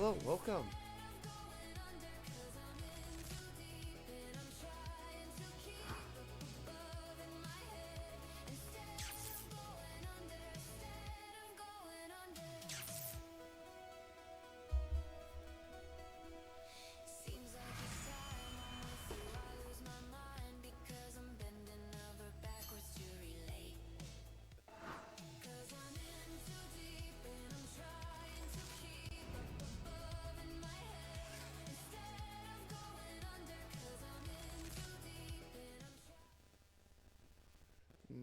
Hello, welcome.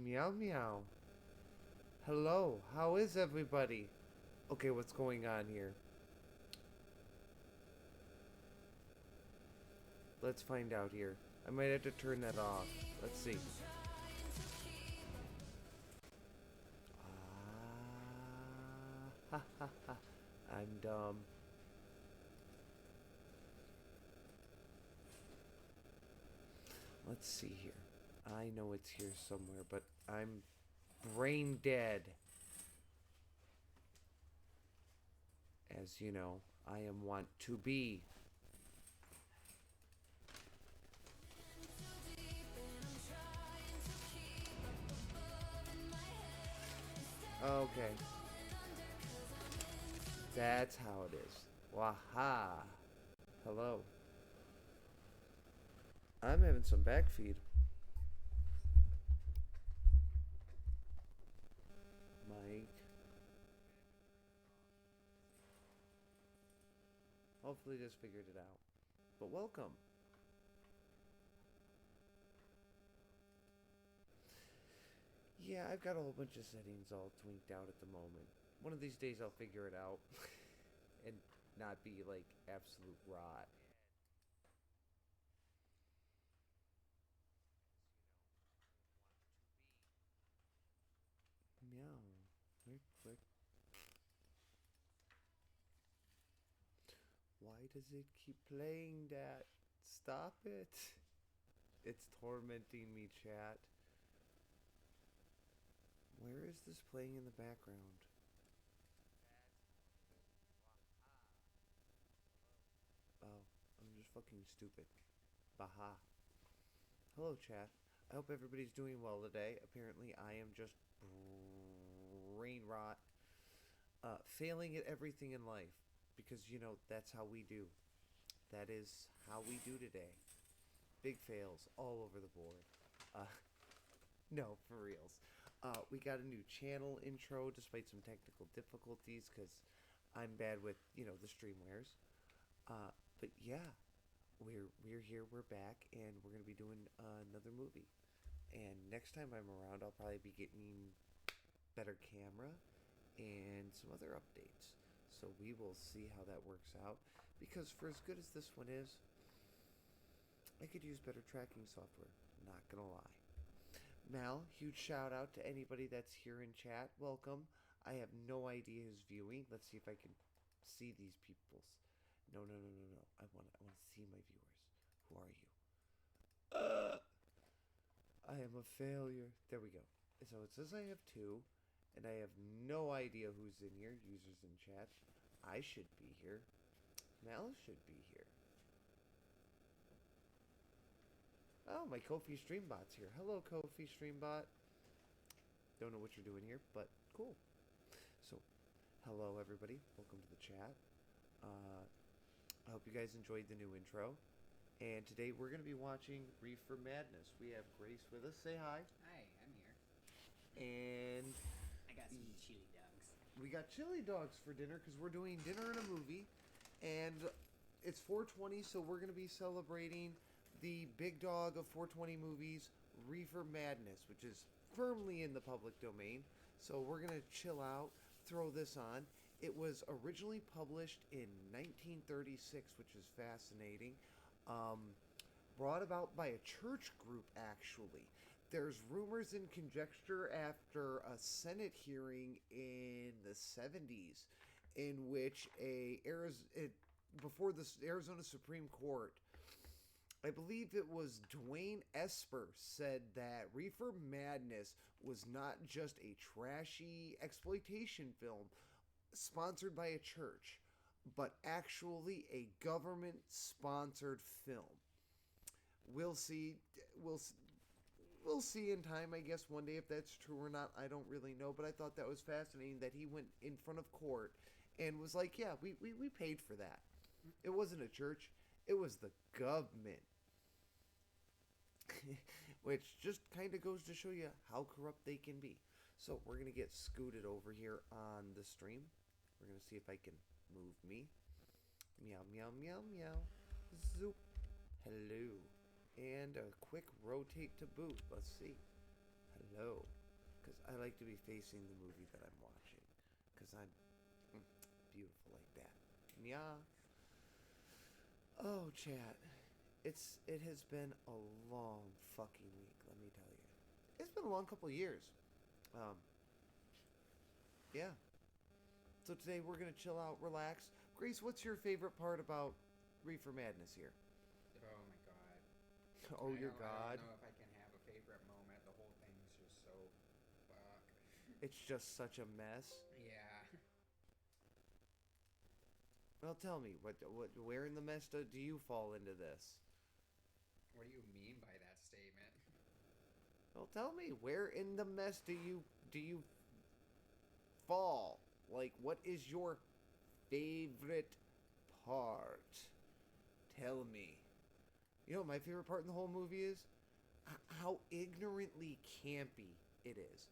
Meow meow. Hello, how is everybody? Okay, what's going on here? Let's find out here. I might have to turn that off. Let's see. Ha ha ha. I'm dumb. Let's see here. I know it's here somewhere, but I'm brain dead. As you know, I am want to be. Okay. That's how it is. Waha. Hello. I'm having some backfeed. Mike. Hopefully just figured it out. But welcome. Yeah, I've got a whole bunch of settings all twinked out at the moment. One of these days I'll figure it out and not be like absolute rot. Meow. Where? Why does it keep playing that? Stop it. It's tormenting me, chat. Where is this playing in the background? Oh, I'm just fucking stupid. Baha. Hello, chat. I hope everybody's doing well today. Apparently, I am just brain rot, failing at everything in life. Because, that's how we do. That is how we do today. Big fails all over the board. Uh, no, for reals. We got a new channel intro despite some technical difficulties because I'm bad with, the streamwares. Uh, but yeah, we're here, we're back, and we're gonna be doing another movie. And next time I'm around, I'll probably be getting better camera and some other updates. So we will see how that works out. Because for as good as this one is, I could use better tracking software. Not gonna lie. Mal, huge shout out to anybody that's here in chat. Welcome. I have no idea who's viewing. Let's see if I can see these people's. No. I want to see my viewers. Who are you? I am a failure. There we go. So it says I have two, and I have no idea who's in here. Users in chat. I should be here. Mal should be here. Oh, my Kofi Streambot's here. Hello, Kofi Streambot. Don't know what you're doing here, but cool. So, hello everybody. Welcome to the chat. I hope you guys enjoyed the new intro. And today we're going to be watching Reefer Madness. We have Grace with us. Say hi. Hi, I'm here. And I got some chili dogs. we got chili dogs for dinner because we're doing dinner and a movie. And it's 420, so we're going to be celebrating the big dog of 420 movies, Reefer Madness, which is firmly in the public domain. So we're going to chill out, throw this on. It was originally published in 1936, which is fascinating. Brought about by a church group, actually. There's rumors and conjecture after a Senate hearing in the 70s in which before the Arizona Supreme Court, I believe it was Dwayne Esper, said that Reefer Madness was not just a trashy exploitation film sponsored by a church, but actually a government-sponsored film. We'll see. We'll we'll see in time, I guess, one day if that's true or not. I don't really know, but I thought that was fascinating that he went in front of court and was like, yeah, we paid for that. It wasn't a church, it was the government. Which just kind of goes to show you how corrupt they can be. So we're going to get scooted over here on the stream. We're going to see if I can move me. Meow, meow, meow, meow. Zoop. Hello. And a quick rotate to boot. Let's see. Hello. Because I like to be facing the movie that I'm watching. Because I'm beautiful like that. Yeah. Oh, chat. It has been a long fucking week, let me tell you. It's been a long couple of years. Yeah. So today we're going to chill out, relax. Grace, what's your favorite part about Reefer Madness here? Oh my god. Oh, your god. I don't know if I can have a favorite moment. The whole thing's just so fuck. It's just such a mess. Yeah. Well, tell me, where in the mess do you fall into this? What do you mean by that statement? Well, tell me, where in the mess do you fall? Like, what is your favorite part? Tell me. You know what my favorite part in the whole movie is? How ignorantly campy it is.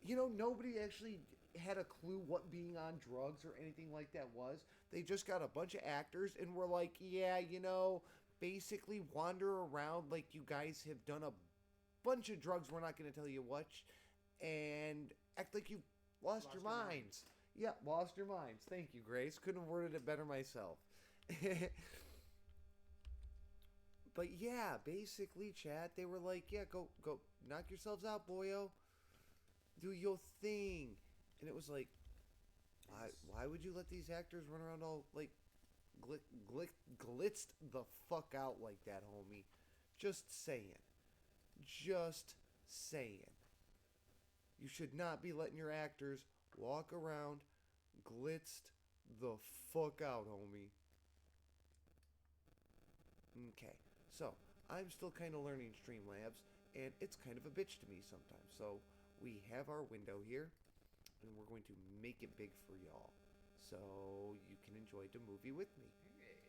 You know, nobody actually had a clue what being on drugs or anything like that was. They just got a bunch of actors and were like, yeah, you know, basically wander around like you guys have done a bunch of drugs, we're not going to tell you which, and act like you've lost your minds. Yeah, lost your minds. Thank you, Grace. Couldn't have worded it better myself. But yeah, basically, chat, they were like, yeah, go knock yourselves out, boyo. Do your thing. And it was like, why would you let these actors run around all, like, glitzed the fuck out like that, homie? Just saying. Just saying. You should not be letting your actors walk around glitzed the fuck out, homie. Okay, so I'm still kind of learning Streamlabs, and it's kind of a bitch to me sometimes. So we have our window here, and we're going to make it big for y'all, so you can enjoy the movie with me. Hey.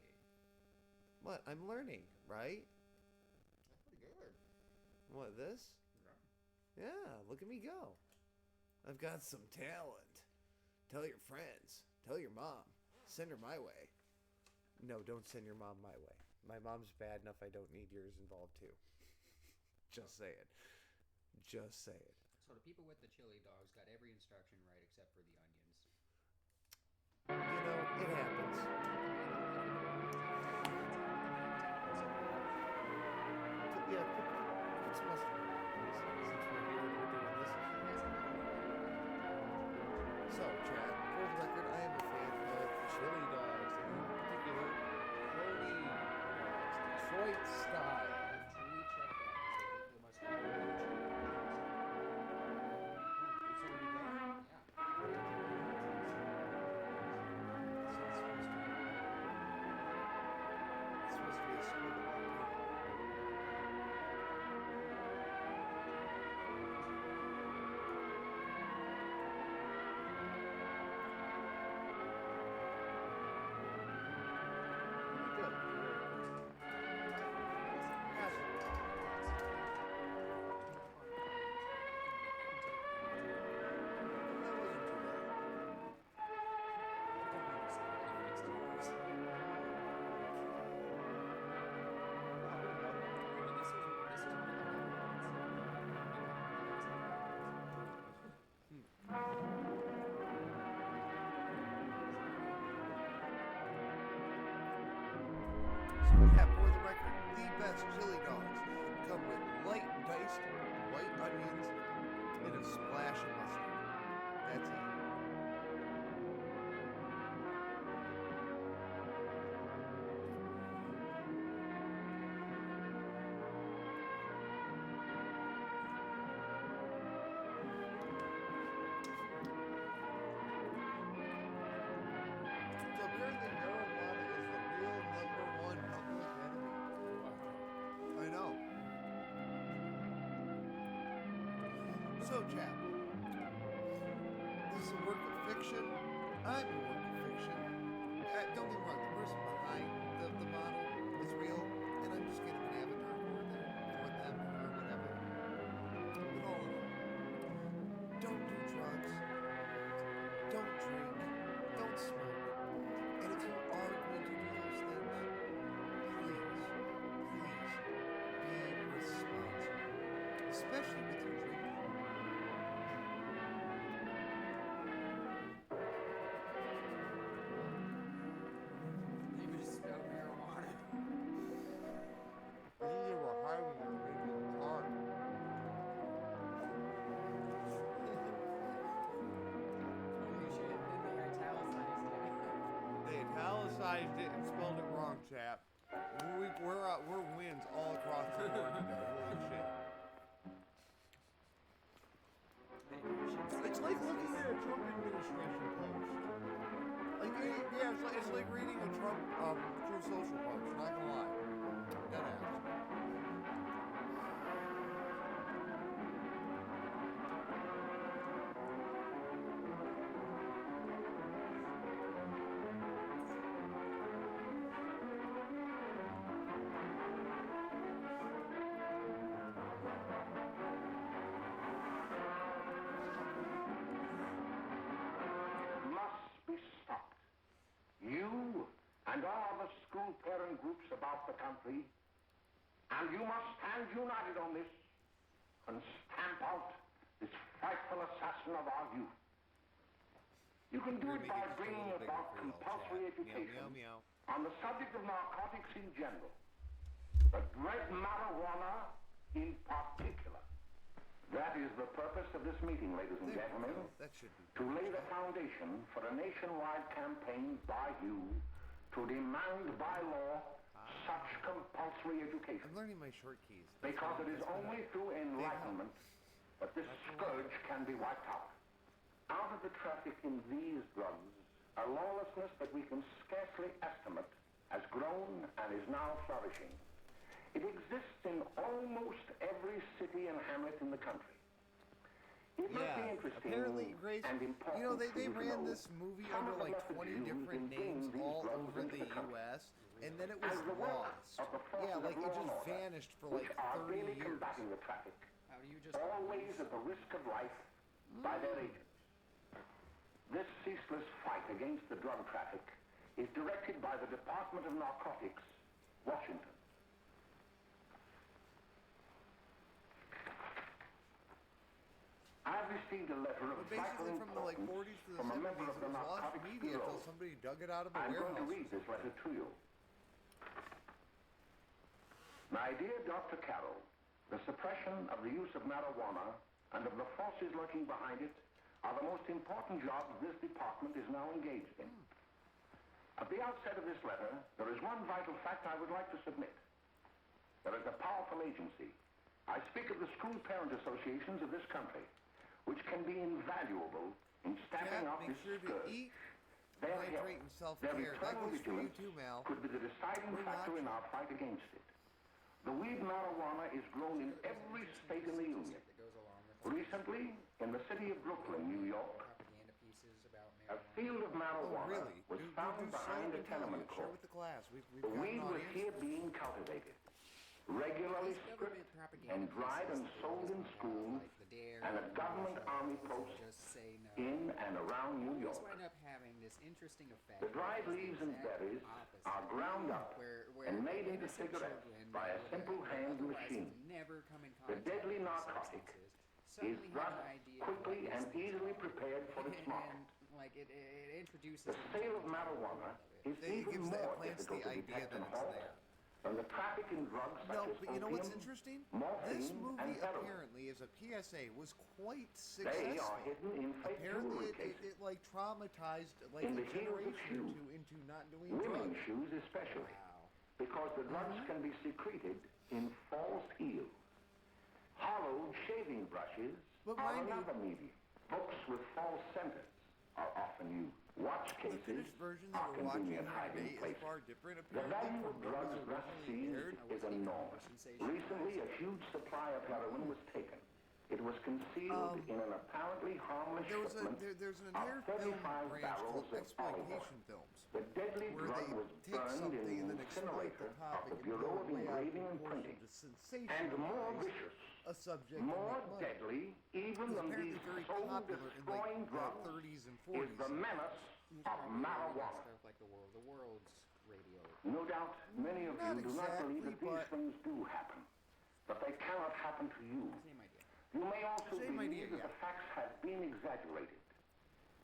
What? I'm learning, right? That's pretty good. What, this? Yeah, look at me go. I've got some talent. Tell your friends. Tell your mom. Send her my way. No, don't send your mom my way. My mom's bad enough, I don't need yours involved too. Just saying. Just saying. So the people with the chili dogs got every instruction right except for the onions. You know, it happens. Yeah, put some mustard on it, please, since we're here and we're doing this. So, Chad, for the record, I am a fan of chili dogs, and in particular, Cody dogs, Detroit style. Truly check that because they must have chili dogs. It's already done? Yeah. It's supposed to be a squiggle on paper. Good. Has it? That wasn't too bad. So yeah, for the record, the best chili dogs come with light diced white onions and a splash of mustard. That's it. So apparently no So, chap, this is a work of fiction. I'm a work of fiction. Don't get me wrong, the person behind the model is real, and I'm just kind of an avatar for them or whatever. But all in all, don't do drugs, don't drink, don't smoke, and if you are going to do those things, please be responsible, especially with your drinking. You just smell marijuana. I think they were hiding it maybe in the car. Holy shit, then they italicized it. They italicized it and spelled it wrong, chap. We're wins all across the board today. Holy shit. Maybe we should It's like looking at a Trump administration post. Like, yeah, it's like reading a Trump True Social post. Not gonna lie. Dead ass. Must be stopped. You and all other school parent groups about the country, and you must stand united on this and stamp out this frightful assassin of our youth. You can do We're it gonna by make it just a bringing little bigger about for y'all, compulsory chat. education Meow, meow, on the subject of narcotics in general, but dread marijuana in particular. That is the purpose of this meeting, ladies and There we gentlemen. go. That should be To lay the foundation for a nationwide campaign by you to demand by law such compulsory education. I'm learning my short keys. Because it is That's only better. through enlightenment that this scourge can be wiped out. Out of the traffic in these drugs, a lawlessness that we can scarcely estimate has grown and is now flourishing. It exists in almost every city and hamlet in the country. It must be interesting apparently, Grace, and important you know, they for you to ran know this movie some under of the like methods 20 used different in bringing names these all drugs over into the the country. U.S., and then it was As the work lost. of the forces Yeah, of like it law just and order, vanished for which like are 30 daily years. combating the traffic, How do you just always at the risk of life by their agents. This ceaseless fight against the drug traffic is directed by the Department of Narcotics, Washington. I received a letter of But basically, vital from the like importance 40s to the from a member 70s, of it the was lost Narcotics media Bureau. until somebody dug it out of a I'm warehouse. going to read this letter to you. My dear Dr. Carroll, the suppression of the use of marijuana and of the forces lurking behind it are the most important jobs this department is now engaged in. At the outset of this letter, there is one vital fact I would like to submit. There is a powerful agency. I speak of the school parent associations of this country, which can be invaluable in stamping Jack, out make this sure to scourge. eat, Their hydrate, help, and their self-care. That eternal goes for you vigilance too, Mal. could be the deciding We're factor in watching. our fight against it. The weed marijuana is grown in every state in the Union. that goes along with Recently, in the city of Brooklyn, New York, propaganda pieces about a marijuana. field of Oh, marijuana really? was found behind a tenement Share court. with the class. We've The got an weed was audience. here being cultivated, regularly These stripped government propaganda and dried pieces and that they sold always in put out, schools like the Dare and at government commercials army and posts just say no. in and around New Always York. wind up having this interesting effect. The dried which is leaves the and exact berries opposite, are ground up where and made into innocent cigarettes children by a would, simple would hand otherwise machine. never come in The contact deadly with narcotic substances, is suddenly thus have an idea of quickly what and these things easily are. prepared for its market. And like it introduces The them to sale of the entire marijuana world of it. is It even gives more that plants difficult the to idea detect that and it's halt there. than the traffic in drugs such No, as but you know what's opium, interesting? morphine, This and movie heroin. apparently, as a PSA, was quite They are successful. hidden in fake Apparently, jewelry cases. it like traumatized like In a the heels of generation or shoes. two into not doing Women's drugs. shoes especially, Wow. because the drugs can be secreted in false heels. Hollowed shaving brushes But are mind you- another medium. Books with false centers are often used. Watch The cases finished version are that we're watching convenient here hiding today is places. far different. The Apparently, value from of what drugs was thus originally seized aired. is enormous. Recently, a huge supply of heroin was taken. It was concealed in an apparently harmless There's shipment an of entire film 35 branch barrels called of polymer. exploitation films, The deadly where drug they was take burned something in and the then exploit the incinerator of topic the and Bureau blow of it way out of Engraving and proportion Printing, to and more sensationalize vicious, a subject and more make money. deadly, even It was than apparently these very popular in like soul-destroying the drugs, 30s and is 40s. the menace He was of probably writing marijuana. stuff like the world's radio. No doubt many of Not you do not believe exactly, that these but- things do happen, but they cannot happen to you. Same idea. You may also Same believe idea, that yeah. the facts have been exaggerated.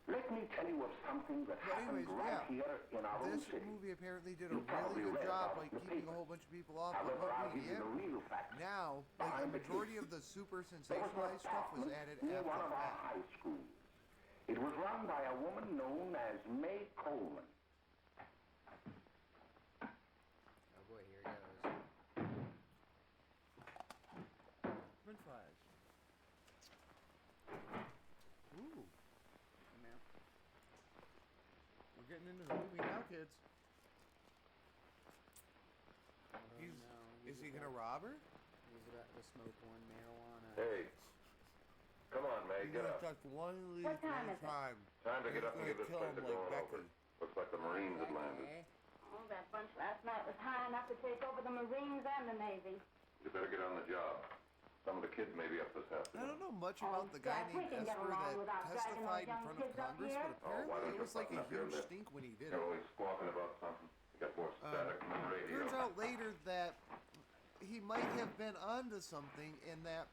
Let me tell you of something that happened right here in our own This city. movie apparently did a You probably really good read job about like the keeping a papers. whole bunch of people off, but However, I'll what give we you get the real facts. now, like a behind the majority case. of the super There was an sensationalized stuff was apartment added near after one of the our fact. high schools. It was run by a woman known as May Coleman. Oh boy, here he goes. French fries. Ooh, Hey, man. we're getting into the movie now, kids. Oh, He's, no. is he gonna rob her? He's about to smoke one marijuana. Hey, come on, May, He's get gonna up. touch one leaf What time at a is it? time. Time to get He's up and gonna give this kill place him a like going over. Becky. Looks like the Marines had landed. Okay. Oh, that bunch last night was high enough to take over the Marines and the Navy. You better get on the job. Some of the kids may be up this I afternoon. don't know much about the guy Jack, we named can get Esper along that without dragging testified in those young front of kids up Congress, here. but Oh, why apparently don't it you was like a button up your huge lip? stink when he did You're it. always squawking about something. You got more static than the radio. Turns out later that he might have been onto something in that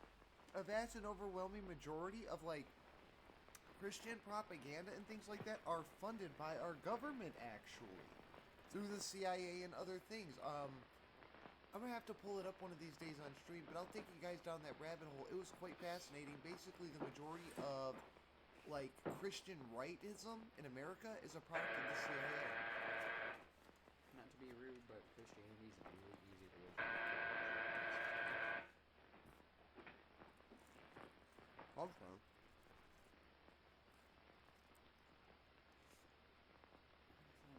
a vast and overwhelming majority of like Christian propaganda and things like that are funded by our government actually through the CIA and other things. I'm gonna have to pull it up one of these days on stream, but I'll take you guys down that rabbit hole. It was quite fascinating. Basically, the majority of like Christian rightism in America is a product of the CIA. Not to be rude, but Christianity is a really easy religion. Also,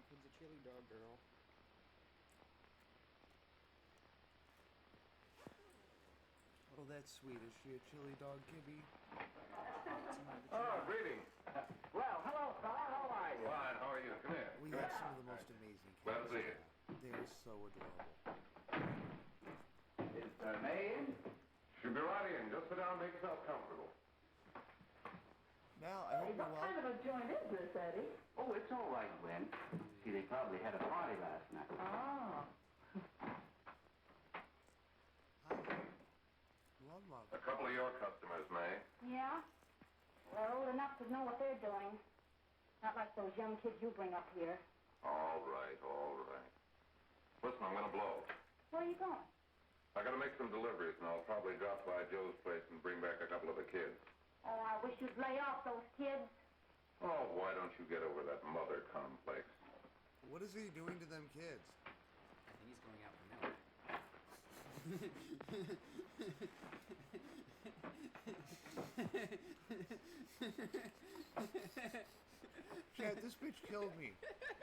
Kid's a chili dog girl. oh, that's sweet. Is she a chili dog, Gibby? Oh, greetings. Well, hello, fella. How are you? Fine, how are you? Come here. We Come have here. some of the most amazing Glad to cats. see you. They are so adorable. Is May in? Should be right in. Just sit down and make yourself comfortable. Now, I hope you're What kind well. of a joint is this, Eddie? Oh, it's all right, Gwen. See, they probably had a party last night. Oh. Hi. Love, love. A couple of your customers, May. Yeah? They're old enough to know what they're doing. Not like those young kids you bring up here. All right, all right. Listen, I'm gonna blow. Where are you going? I gotta make some deliveries, and I'll probably drop by Joe's place and bring back a couple of the kids. Oh, I wish you'd lay off those kids. Oh, why don't you get over that mother complex? What is he doing to them kids? I think he's going out for milk. Chad, this bitch killed me.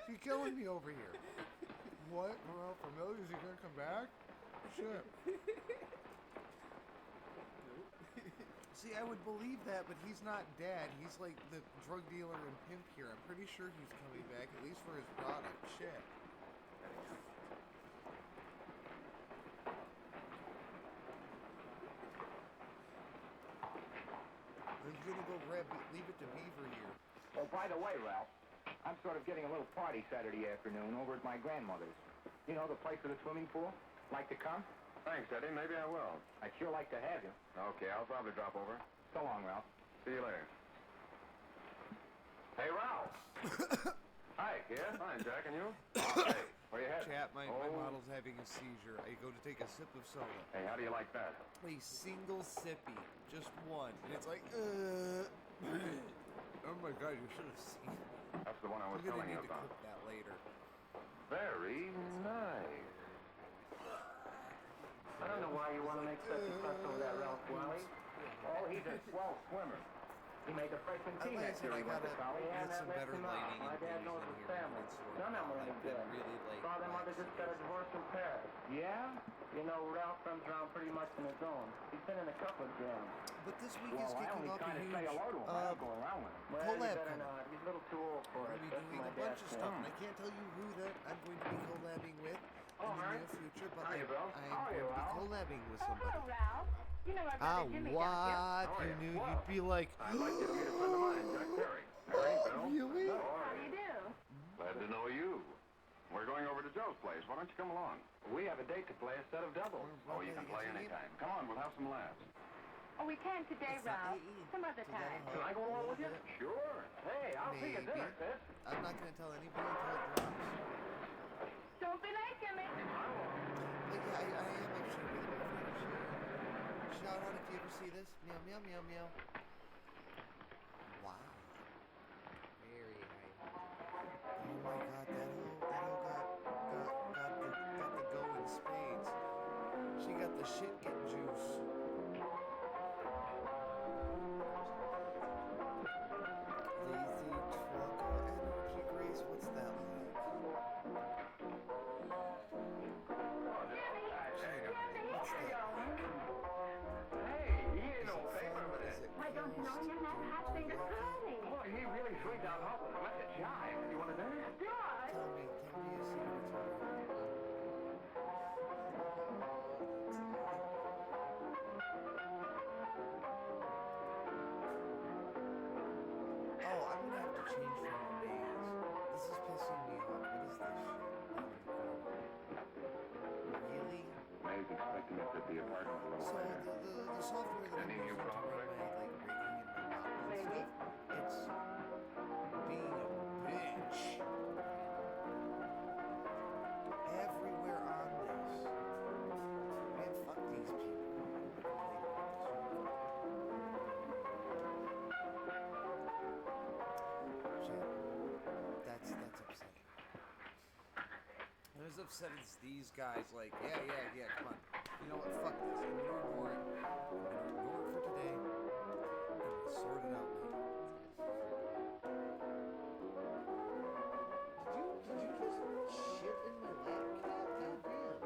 She's killing me over here. What? We're out for milk? Is he gonna come back? Shit. See, I would believe that, but he's not dad. He's like the drug dealer and pimp here. I'm pretty sure he's coming back, at least for his product. Shit. He's gonna go grab, leave it to Beaver here. Oh, by the way, Ralph, I'm sort of getting a little party Saturday afternoon over at my grandmother's. You know, the place with the swimming pool? Like to come? Thanks, Eddie. Maybe I will. I'd sure like to have you. Okay, I'll probably drop over. So long, Ralph. See you later. Hey, Ralph. Hi, kid. Fine, Jack, and you? Hey, where you headed? Chat, my Oh. model's having a seizure. I go to take a sip of soda. Hey, how do you like that? A single sippy. Just one. And it's like, Oh my god, you should have seen it. That's the one I was I'm gonna telling you need to about. clip that later. Very nice. I don't know why you want to make such a fuss over that Ralph Wally. Oh, he's a swell swimmer. He made a freshman team Like I that said, year I he went gotta to college. Yeah, get that some lets better him out. lighting My and dad things knows in his here. family. It's sort None of them odd. are any I've been good. really like Saw their mother just got a divorce from Paris. Yeah? You know, Ralph runs around pretty much on his own. He's been in a couple of jams. But this week Well, is I kicking only off a kind of huge say hello to him. I don't go around with him. Well, you collab better coming. not. He's a little too old for We're it. going to That's be doing my a bunch dad of said. stuff, and I can't tell you who that I'm going to be collabing with Oh, in the Mary. near future, but How are you, Bill? I'm How are going you, to be Al? collabing with Oh, somebody. hello, Ralph. You know our brother Jimmy, don't you? What? How are You you? knew Well, you'd be like, I'd like you to meet a friend of mine, Jack Perry. Mary, Bill. really? How How are do you? you do? Glad to know you. We're going over to Joe's place. Why don't you come along? We have a date to play a set of doubles. Well, Oh, you can play anytime. Come on, we'll have some laughs. Oh, we can't today, It's not Ralph. AE. Some other So that'll time. help Can I go a along little with you? bit. Sure. Hey, I'll see you at dinner, Maybe. sis. I'm not going to tell anybody until it drops. Don't be late, Jimmy. But yeah, I am actually really big fan of Sharon. Shout out if you ever see this. Meow, meow, meow, meow. Wow. Very high. Oh my god, that hoe got the go in spades. She got the shit get juice. Lazy trucker energy Grace, what's that like? What's that like? Hey, he ain't Is no it favor fun? with Is it. it Why don't you know cursed? him that hot thing to cry? Boy, he really sweet down hot with him. That's a jive. You want to dance? God. Tell me a secret, Tori. Oh, I'm gonna have to change from amaze. This is pissing me off. What is this shit? Really? May's expecting us at the apartment a little So later. the software that I'm Any new using to run prospects? my like rigging and my modeling Maybe. stuff, it's being a bitch everywhere on this. Man, fuck these people. Shit. That's upsetting. I'm as upset as these guys like, yeah, come on. You know what, fuck this. I'm gonna ignore it. I'm gonna ignore it for today. And we'll sort it out later. Did you just shit in my lap, cat? Goddamn.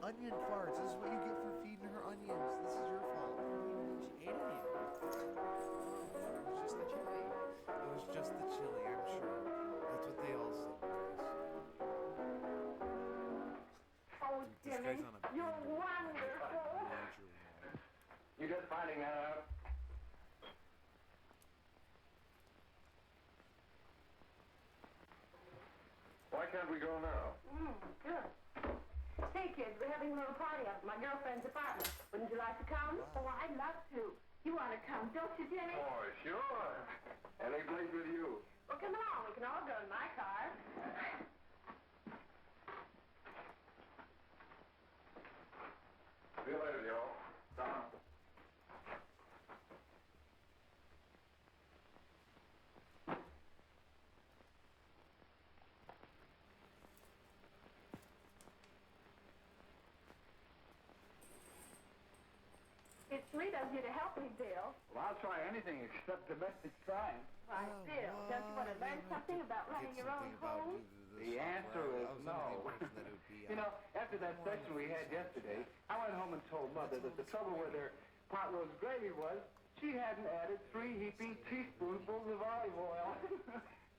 Onion farts. This is what you get for feeding her onions. This is your fault. She ate it. It was just the chili. It was just the chili, I'm sure. That's what they all said, Grace. Oh, Dude, this Jimmy, guy's on a you're bender. wonderful. Major wall. You just finding that out? Why can't we go now? Good. Hey, kids, we're having a little party up at my girlfriend's apartment. Wouldn't you like to come? Oh, I'd love to. You want to come, don't you, Jimmy? Oh, sure. Any place with you. Well, come along. We can all go in my car. See you later, y'all. Tom. It's sweet of you to help me, Bill. Well, I'll try anything except domestic crime. Why, Oh, Bill, don't you want to learn something about running your own home? The answer is no. You know, after that session we had yesterday, I went home and told Mother that the trouble with her pot roast gravy was she hadn't added 3 heaping teaspoonfuls of olive oil.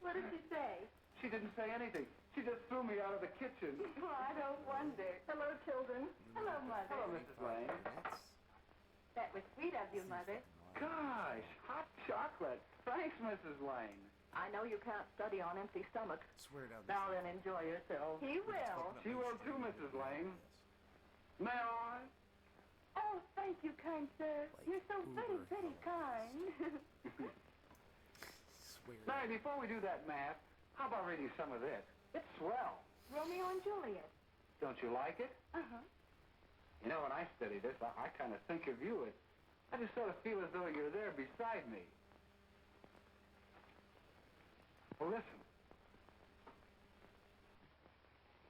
What did she say? She didn't say anything. She just threw me out of the kitchen. Well, I don't wonder. Hello, children. Hello, Mother. Hello, Mrs. Lane. That was sweet of you, Mother. Gosh, hot chocolate. Thanks, Mrs. Lane. I know you can't study on empty stomach. Swear down. Now then, enjoy yourself. He will. She will too, Mrs. Lane. May I? Oh, thank you, kind sir. You're so very, very kind. Swear. Mary, before we do that math, how about reading some of this? It's swell. Romeo and Juliet. Don't you like it? Uh-huh. You know, when I study this, I kind of think of you. I just sort of feel as though you're there beside me. Well, listen.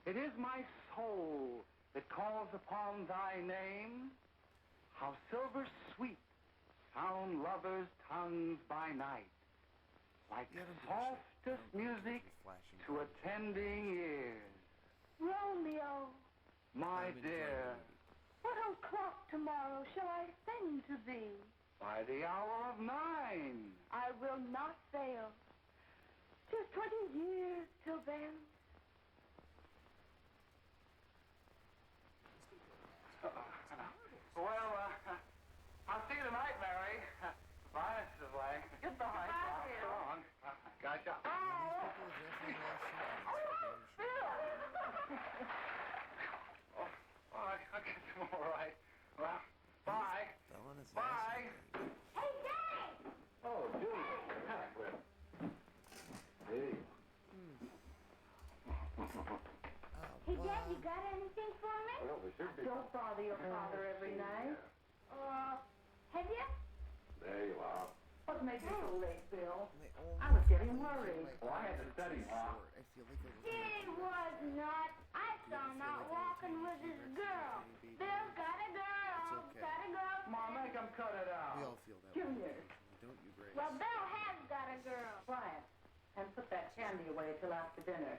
It is my soul that calls upon thy name. How silver sweet sound lovers' tongues by night. Like Yeah, I don't give a soft softest music to attending ears. Romeo, My dear, what o'clock tomorrow shall I send to thee? by the hour of 9. I will not fail. 'Tis 20 years till then. Well, I'll see you tonight, Mary. Bye, Mrs. Lang. Goodbye. So long. Gotcha. Oh, I guess I'm all right. Well, bye. Bye. Hey, Daddy! Oh, Julie. Hey. Hey, Dad, you got anything for me? Well, we should be. Don't bother your father every night. Have you? There you are. What made you so late, Bill? I was getting worried. Well, I had to study, Ma. I feel like a little He was not. I saw him out walking with his girl. Bill's got a girl. okay. Got a girl. Ma, make him cut it We out. all feel that Junior. way, don't you, Grace? Well, Bill has got a girl. Quiet. And put that candy away till after dinner.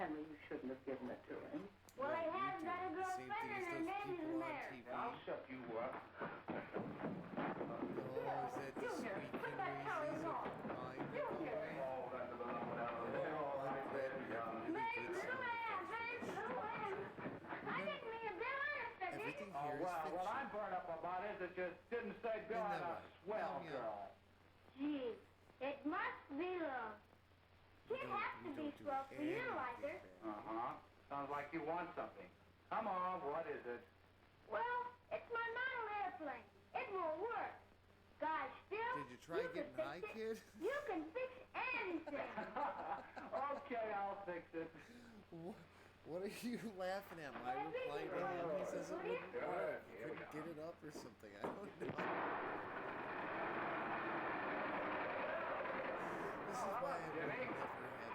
Henry, you shouldn't have given it to him. Well, he has got a Same girlfriend thing and as her those name is people on Mary. TV. I'll shut you up. Oh, is that the Junior, sweet put that towel Henry's on. of mine? Junior. Oh, that's the one down there. All right, there you go. Mary's little hand, Mary's little hand. I didn't mean to Bill honest, I did. Everything Oh, here is well, what fiction. I'm burned up about is it just didn't say Bill In had that a way. swell Yeah. girl. Gee, it must be love. She'd have to be swell for you like her. Uh-huh. Sounds like you want something. Come on, what is it? Well, it's my model airplane. It won't work. Gosh, Bill, Did you try can getting fix high, it. kid? You can fix anything. Okay, I'll fix it. What are you laughing at? My reply to him, he says it wouldn't work. Couldn't get it up or something. I don't know. This is why I would never have kids, Jack.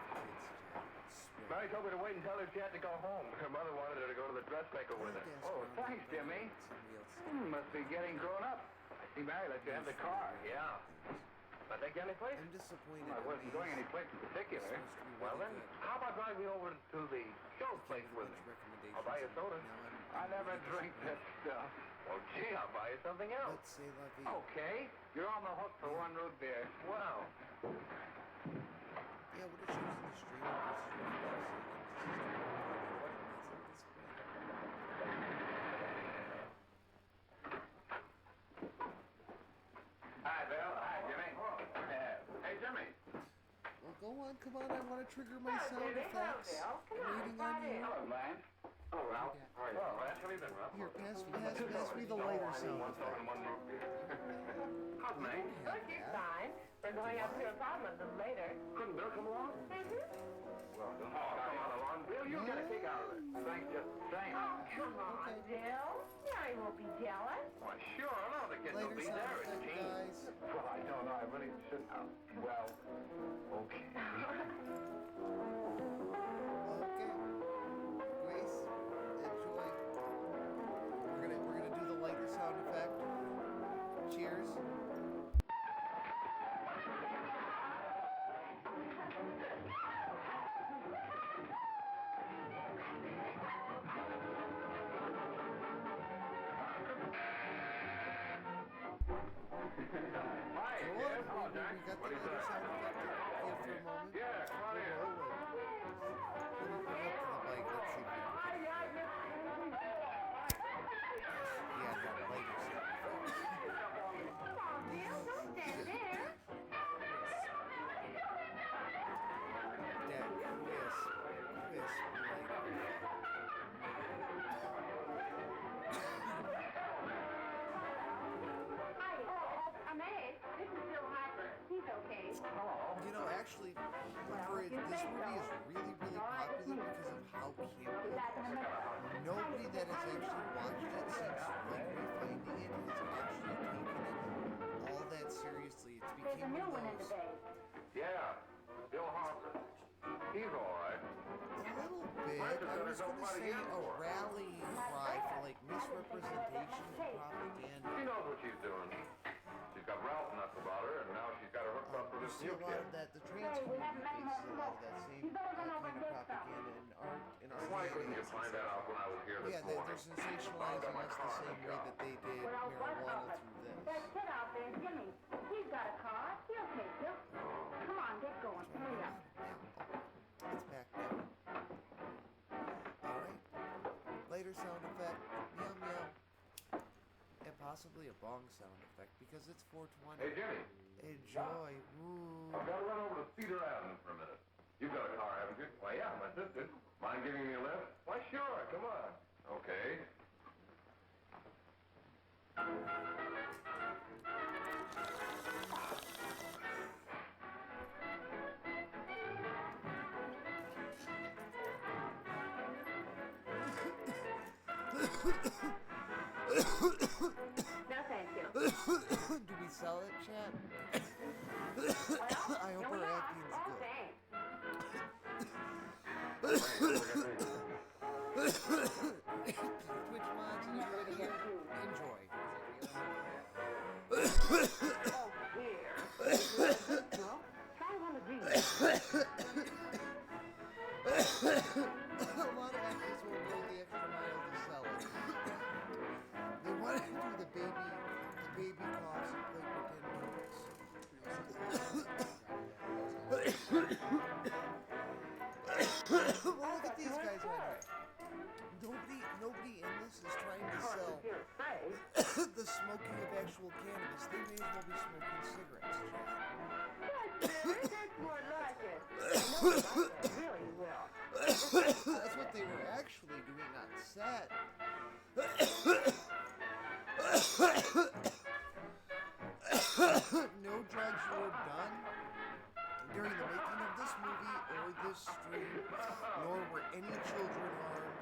Mary told me to wait and tell her she had to go home. Her mother wanted her to go to the dressmaker with her. Oh, thanks, Jimmy. Must be getting grown up. I see Mary let you have the car. Yeah. I take you any place? I'm disappointed. I wasn't going any place in particular. It's supposed to be Well really then, good. how about driving me over to the show place with me? I'll buy you a soda. I never drink that stuff. Well, gee, I'll buy you something else. Let's say la vie. Okay, you're on the hook for one root beer. Wow. Yeah, what it shows in the stream Hi, Bill. Hi, Jimmy. Hey, Jimmy. Well, go on, come on. I want to trigger my sound effects. I'm waiting on you. Hello, Lance. Hello, Ralph. How are you? Oh, Lance, how have you been, Ralph? Here, pass me the lighter sound effect. How's May? Oh, she's fine. We're going up to her apartment a little later. Couldn't Bill come along? Well, don't come on along. Bill, you get a kick out of it. Thanks, just saying. Oh, come on, Bill. Mary won't be jealous. Why, sure, I know the kids will Lighter be sound there. effect, It's Gene. guys. Well, I don't know. I really shouldn't. Well, okay. Okay. Grace, enjoy. We're gonna do the lighter sound effect. Cheers. Hi, Go Jeff. on. Hello, We Jack. got the What are you lighter doing? sound effect here for a moment. Yeah, come on in. Let me bring up to the mic. Let's see if we can. Yeah, that lighter sound effect. Come on, Bill. Don't stand there. That crisp lighter effect. Hi. I'm Abe. This is Bill Harper. He's okay. You know, actually, this movie is really, really popular because of how campy it is. Nobody that has actually watched it since Refinding It has actually taken it all that seriously. It's There's a became new one one of in the those bay. Yeah, Bill Harper. He's all right. a little bit. I was gonna say a rallying cry for like misrepresentation and propaganda. She knows what she's doing. She's got Ralph nuts about her, and now she's got her hooked up with You his see a lot of that. The trans community faces a lot of that same kind of propaganda in our Why couldn't you find that out when I was here this yeah, morning? they're sensationalizing us the same way that they did marijuana through this. That kid out there, Jimmy, he's got a car. He'll take you. Come on, get going. Hurry up. It's back there. Alright. Later sound effect. Meow meow. And possibly a bong sound effect because it's 420. Hey, Jimmy. Enjoy. Ooh. I've got to run over to Cedar Avenue for a minute. You've got a car, haven't you? Why, yeah, my sister. Mind giving me a lift? Why, sure. Come on. Okay. No, thank you. Do we sell it, Chad? I hope our acting's Oh, good. thanks. Twitch mods and everybody here, enjoy. Oh, dear. Well, try one of these. A lot of actors won't go the extra mile to sell it. They want to do the baby coughs and play pretend jokes. Well, look at these guys right here. Nobody in this is trying to sell the smoking of actual cannabis. They may as well be smoking cigarettes, Chad. That's more like it. No, that's really well. That's what they were actually doing on set. No drugs were done during the making of this movie or this stream, nor were any children harmed,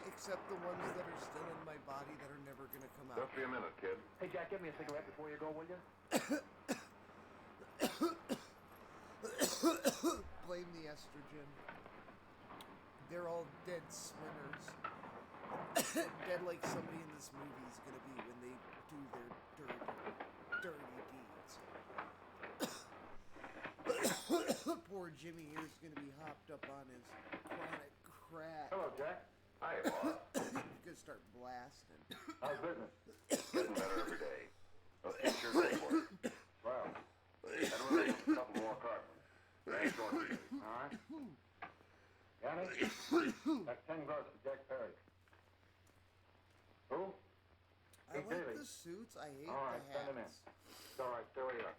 except the ones that are still in my body that are never going to come out. Just be a minute, kid. Hey, Jack, give me a cigarette before you go, will you? Blame the estrogen. They're all dead swimmers. Dead like somebody in this movie is going to be when they do their dirty deeds. Poor Jimmy here is going to be hopped up on his chronic crack. Hello, Jack. Hi, boss. He's going to start blasting. How's business? Getting better every day. Let's get your report. Well, And we'll make a couple more cartons. Thanks, all right. Yanni, that's 10 gross for Jack Perry. Who? I Big like Daily. the suits. I hate All right, the send him in. hats. It's all right, stay where you are.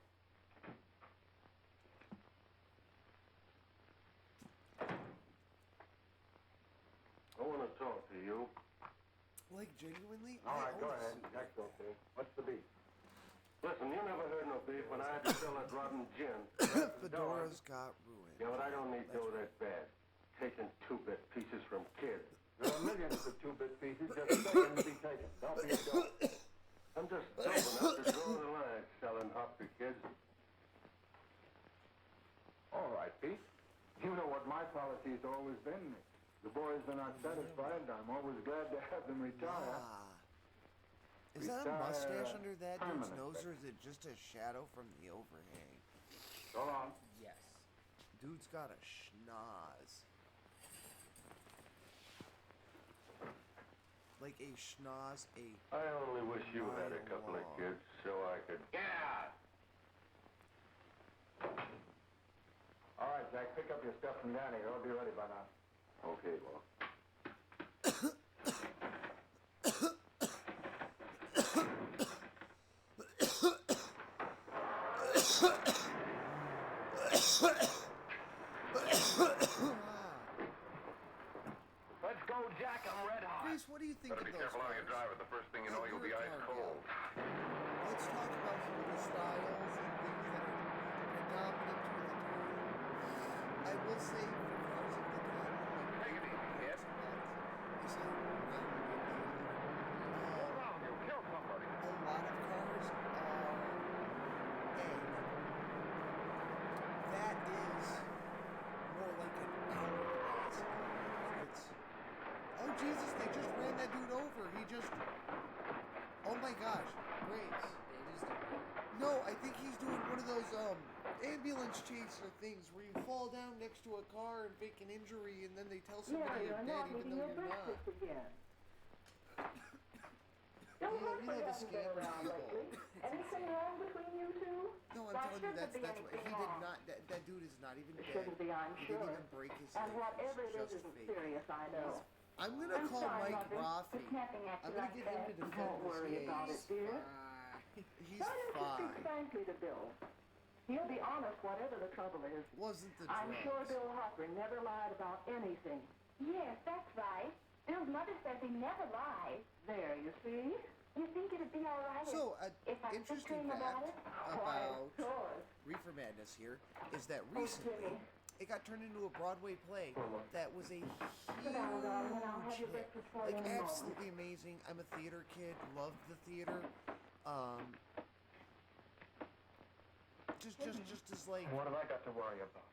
I want to talk to you. Like, genuinely? All I right, go own a ahead. suit Jack's like okay. What's the beef? Listen, you never heard no beef when I had to sell that rotten gin. that. Fedora's got ruined. Yeah, but I don't need dough that bad. Taking two-bit pieces from kids. There are millions of two-bit pieces just waiting to be taken. Don't be a dope. I'm just dumb enough to draw the line selling up to kids. All right, Pete. You know what my policy's always been. The boys are not satisfied. I'm always glad to have them retire. Ah. Is that a Retire mustache under that dude's permanently. nose, or is it just a shadow from the overhang? So long. Yes. Dude's got a schnoz. Like a schnoz, I only wish you had a couple of Wow. kids so I could... Yeah. All right, Jack, pick up your stuff from Danny. It'll be ready by now. Okay, boss. Let's go, Jack. I'm red hot. Chris, what do you think Better of be those careful how you cars? drive it. The first thing you know, you'll be You're a ice car cold. guy. Let's talk about some of the styles and things that are predominant to the term. I will say for cars of the time, Take it easy, kid. is a rounded deal. Hold on, you'll kill somebody. A lot of cars are egg. That is more like an hourglass. It's, oh Jesus, they just ran that dude over. He just, oh my gosh, Grace. They just No, I think he's doing one of those ambulance chaser things where you fall down next to a car and fake an injury, and then they tell somebody you're dead even though you're not. Again. Yeah, Don't we know the scammers around lately. Anything wrong between you two? No, I'm telling you, that's what he did not. That dude is not even dead. Shouldn't be, I'm He sure. didn't even break his And leg. whatever It's it is just isn't fake. serious, I know. I'm gonna call sorry, Mike Mother. Rafi. The camping I'm gonna get him to defend Don't this worry about it, case. dear. He's Why don't you speak fine. frankly to Bill? He'll be honest whatever the trouble is. Wasn't the I'm sure drugs. Bill Hopper never lied about anything. Yes, that's right. Bill's mother says he never lies. There, you see? You think it'd be all right So, if I speak to interesting him about fact it? Why, about of course. Reefer Madness here is that Oh, recently Jimmy. it got turned into a Broadway play that was a Sit down, darling, and I'll have huge your hit. breakfast for Like, you in a moment. absolutely amazing. I'm a theater kid, loved the theater. Just as like What have I got to worry about?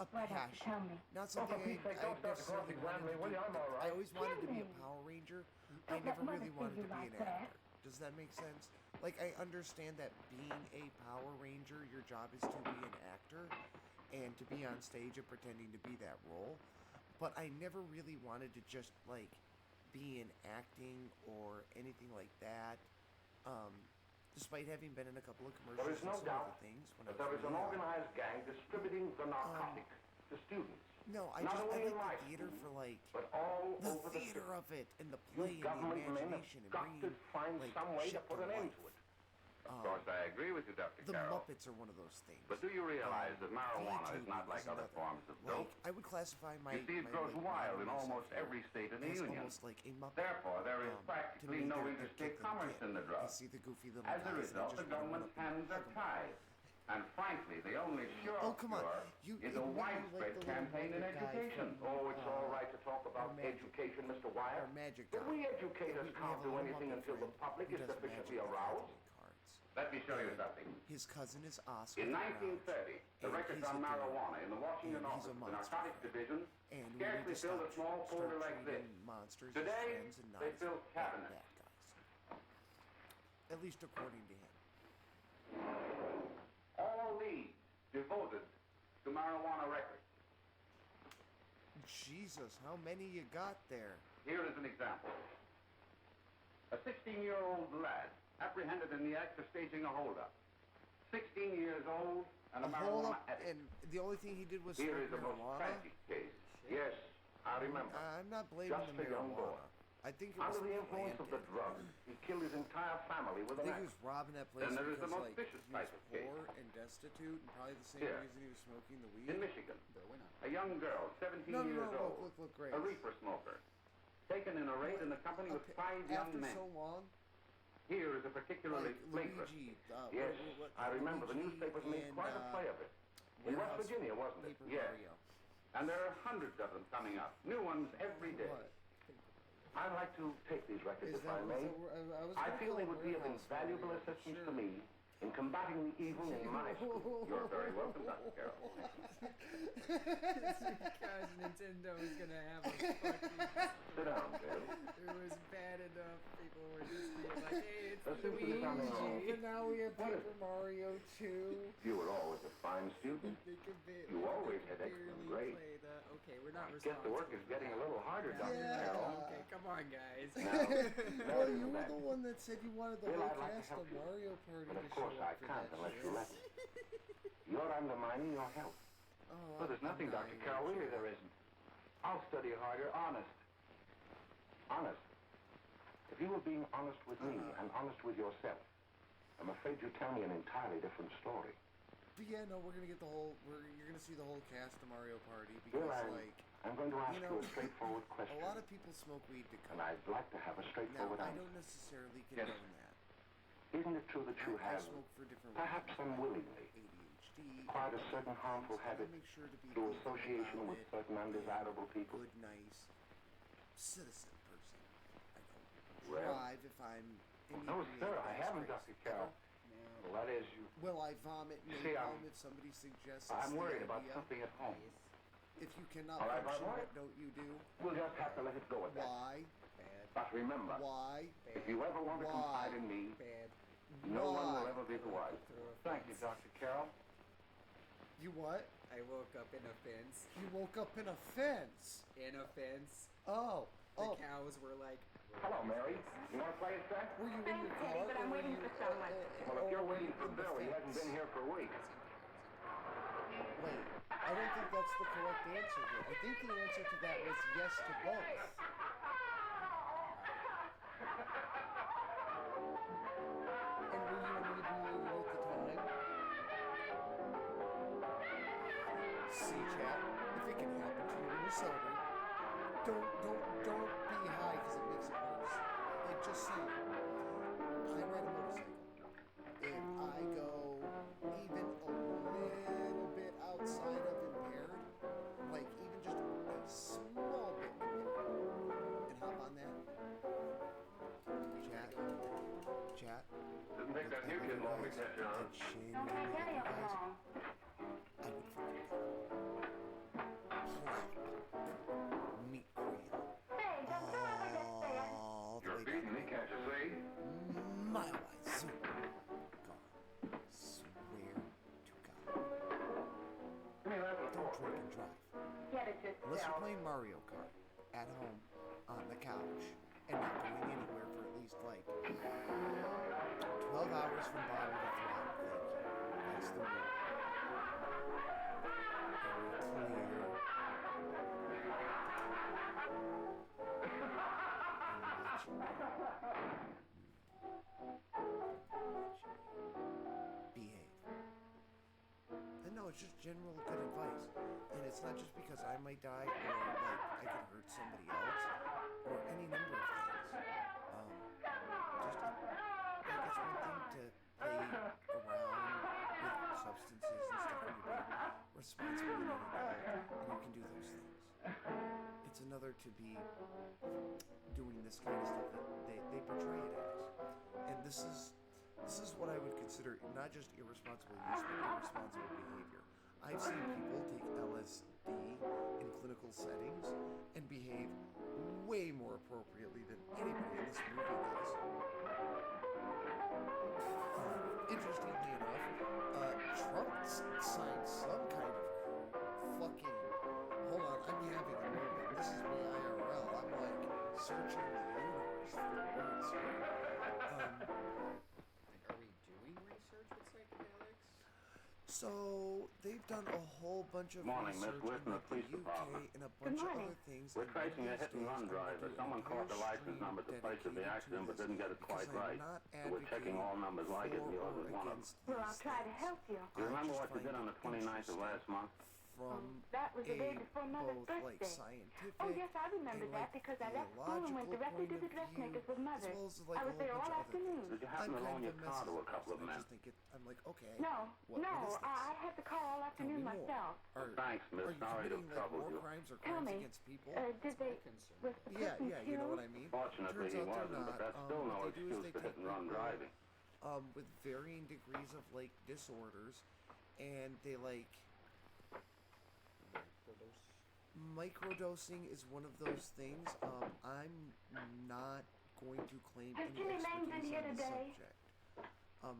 a Why don't you passion. tell me? Not Oh, for something Pete's sake, I don't start to necessarily cross-examine wanted me, to will do. you? I'm all right. I always wanted to be a Tell me. Power Ranger. I Don't never let really Mother wanted see to you be like an that. actor. Does that make sense? Like, I understand that being a Power Ranger, your job is to be an actor and to be on stage and pretending to be that role. But I never really wanted to just, like, be in acting or anything like that. Despite having been in a couple of commercials There is no and some doubt other things when that I there was is an really young. organized gang distributing the narcotics to students. No, I Not just only I in like my the theater school, for like but all the over the theater city. of it and the You play and the government men have imagination and got to bringing find like some way to shit put to an end life. to it. Of course, I agree with you, Dr. The Carroll. Muppets are one of those things. But do you realize that marijuana is VTube not like other another. forms of Like, dope? I would classify my You see, it my, grows like, wild in myself almost here every state in the as Union. almost like a Muppet. Therefore, there is To practically me, no they're interstate kid commerce kid. in the I drug. see the goofy little As a guys and I result, just the wanna run government's up and hands are hug 'em. tied. And frankly, the only sure Oh, come on. cure You- is you a really widespread like the little campaign in Muppet guy education. from, Oh, it's all right to talk about Magic. education, Mr. Wyatt. Or Magic But Guy. we educators We can't have a do little anything Muppet until the friend public who is does sufficiently Magic the aroused. Gathering cards. Let me show you And something. His cousin is Oscar. In the 1930, Grouch, the and records he's on a dinner. marijuana in the Washington And he's office a of the monster narcotics friend. division And we need scarcely to filled a stop, small start folder like this. treating monsters Today, as friends and not they as built bad cabinets. guys. At least according to him. All these devoted to marijuana records. Jesus, how many you got there? Here is an example. A 16-year-old lad apprehended in the act of staging a holdup. 16 years old and a hold marijuana up, addict. and the only thing he did was Here smoke is a most marijuana. tragic case. Yes, I remember. I'm not blaming Just the a young boy. marijuana. I think it was Under the influence of the planted. drugs, he killed his entire family with I an think he axe. was robbing that place Then there is the because most like vicious he was type of case. poor and destitute, and probably the same Here. reason he was smoking the weed. In Michigan, But we're not. a young girl, 17 No, years old, look, great. a reefer smoker, taken in a raid in the company with 5 young After men. so long, Here is a particularly like flagrant. Luigi. Yes, I remember the Luigi newspapers made and, quite a play of it. In West Warehouse Virginia, wasn't it? Paper Yes. Mario. And there are hundreds of them coming up, new ones every day. What? I'd like to take these records, Is if I that, may. I was I gonna feel call they it would be of Warehouse invaluable Mario, assistance sure. to me in combating the evil in my school. You're very welcome, Dr. Carroll. Because Nintendo is gonna have a fucking. Sit down, Bill. It was bad enough. People were just being like, hey, it's There seems to be something wrong. Luigi. But now we have What is Paper Mario 2. You were always a fine student. They could You always had barely excellent grades. play the. Okay, we're not Guess the work is responsible getting a for little that. harder, Dr. Yeah. Carroll. Okay, come on, guys. Now, Well, that you is were that. the one that said you wanted the Bill, whole I'd like to cast help of you. Mario Party But to of show course I up for can't that unless shit. you let me. You're undermining your health. Oh, Well, there's I'm nothing, not Dr. even Carroll. Really, sure. there isn't. I'll study harder, honest. Honest. If you were being honest with me and honest with yourself, I'm afraid you'd tell me an entirely different story. But yeah, no, we're gonna get the whole. You're gonna see the whole cast of Mario Party Bill, because, like, I'm going to ask you you, know, a straightforward question. a lot of people smoke weed to And cope. I'd like to have a Now, straightforward I answer. don't necessarily condone that. Isn't it true that you I have, smoke for different perhaps reasons. unwillingly, ADHD. acquired a certain harmful I habit make sure to be through vocal association about with it, certain undesirable and people? Good, nice citizen person. I don't Well- drive if I'm. No, sir, I haven't, crazy. Dr. Carroll. Well, that is you. Well, I vomit and See, napalm if somebody suggests. I'm the worried about idea. something at home. If you cannot All right, function, all right. what don't you do? We'll just have to let it go at that. Why? Bad, But remember, Why? if you ever want to Why? confide in me, bad. no one Why? will ever be the wiser. Thank you, Dr. Carroll. You what? I woke up in a fence. You woke up in a fence. In a fence. Oh. The cows were like... Hello, Mary. You want to play a set? Were you in Thanks, your Teddy, car? but or I'm were waiting you, for someone. Well, if you're waiting for in the Bill, he hasn't fence? been here for weeks. Wait, I don't think that's the correct answer here. I think the answer to that was yes to both. And were you inebriated at the time? See, chat, if it can happen to you when you're sober, don't be high because it makes it worse. Like, just saying. I ride a motorcycle. If I go even a little bit outside of impaired, like even just a small bit impaired, and hop on that, chat, Didn't think that new kid long week that John. did shame Don't me, tell you you guys, wrong. I would fucking plop meat grill Hey, don't throw up like that, Stan. all the You're way beating me, down. can't you see? Mile wide zoom. God, swear to God. Give me that Don't report, drink and drive. Get it Unless you're yourself. playing Mario Kart at home on the couch and not going anywhere for at least like 12 hours from bottom to throttle. Thank you. That's the rule. And we're clear. Behave. And no, it's just general good advice. And it's not just because I might die or like I could hurt somebody else or any number of things. Like it's one thing to play around with substances and stuff when you're being responsible and an adult and you can do those things. It's another to be doing this kind of stuff that they portray it as. And this is what I would consider not just irresponsible use, but irresponsible behavior. I've seen people take LSD in clinical settings and behave way more appropriately than anybody in this movie does. Interestingly enough, Trump signed some kind of fucking... Hold on, I'm having a moment. This is me IRL. I'm like searching the universe for the words here. Are we doing research with psychedelics? So they've done a whole bunch of Morning, Miss research Whit in from the like, police the UK department. and a bunch of morning. other things. We're and one of tracing a these hit-and-run days I'm gonna driver. do an Someone called the entire license stream number at the place of the dedicated accident, to but didn't get it because quite I'm right. not So we're checking advocating all numbers like it, and for yours or is one of them. against Well, I'll these try to things. help you. Do you I remember just what you find did on it the 29th of last month? From That was the day before Mother's both like birthday. scientific Oh, yes, I remember and, that like, because I left school and went directly to the dressmakers with Mother. as well as, like, I was a whole there bunch all of other afternoon. Did you I'm happen to kind loan of your a car to a message couple of person. I men? just think I'm like, okay. No, what is this? I had to call all Tell me afternoon more. myself. Thanks, miss. Are you Sorry to committing have like troubled war you. crimes or Tell crimes me, against people? did they, concern. was the Yeah, person yeah, you know killed? what I mean. Fortunately, Turns he out they're wasn't, but not. that's still no What they do is excuse they for take hit-and-run people, driving. with varying degrees of like disorders, and they like microdosing is one of those things. I'm not going to claim Has any Jimmy Lang been expertise here on the today? subject.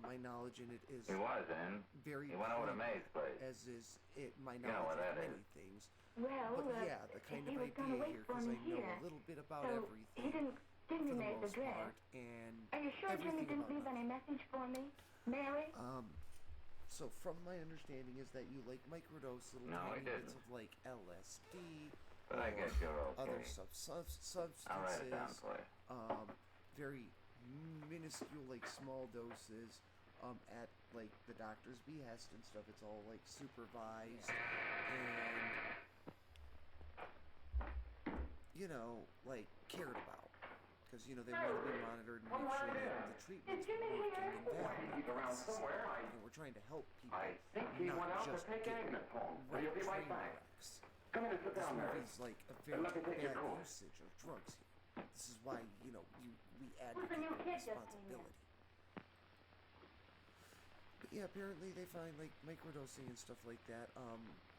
My knowledge in it is He was in. very He went over to limited, May's place. as is it my You know knowledge what of that many is. things. Well, But yeah, the kind he of was gonna idea wait here, for because me I know here. a little bit about So everything he didn't give for me the May's most address. part, and Are you sure Jimmy everything didn't about leave any nothing. message for me? Mary? So from my understanding is that you like microdose little No, he tiny bits didn't. of like LSD But I guess you're other okay. substances, I'll write it down for you. very minuscule like small doses at like the doctor's behest and stuff. It's all like supervised and you know like cared about because you know they want to be monitored and make sure that the treatment's working and valid. He's around somewhere. You know, we're trying to help people, I think he not went out to just take get Agnes home. right He'll be right train back. wrecks. Come in and sit This down, Mary. movie's like a very let me take your bad coat. usage of drugs here. This is why, you know, we Who's the advocate new for kid just came in? responsibility. But yeah, apparently they find like microdosing and stuff like that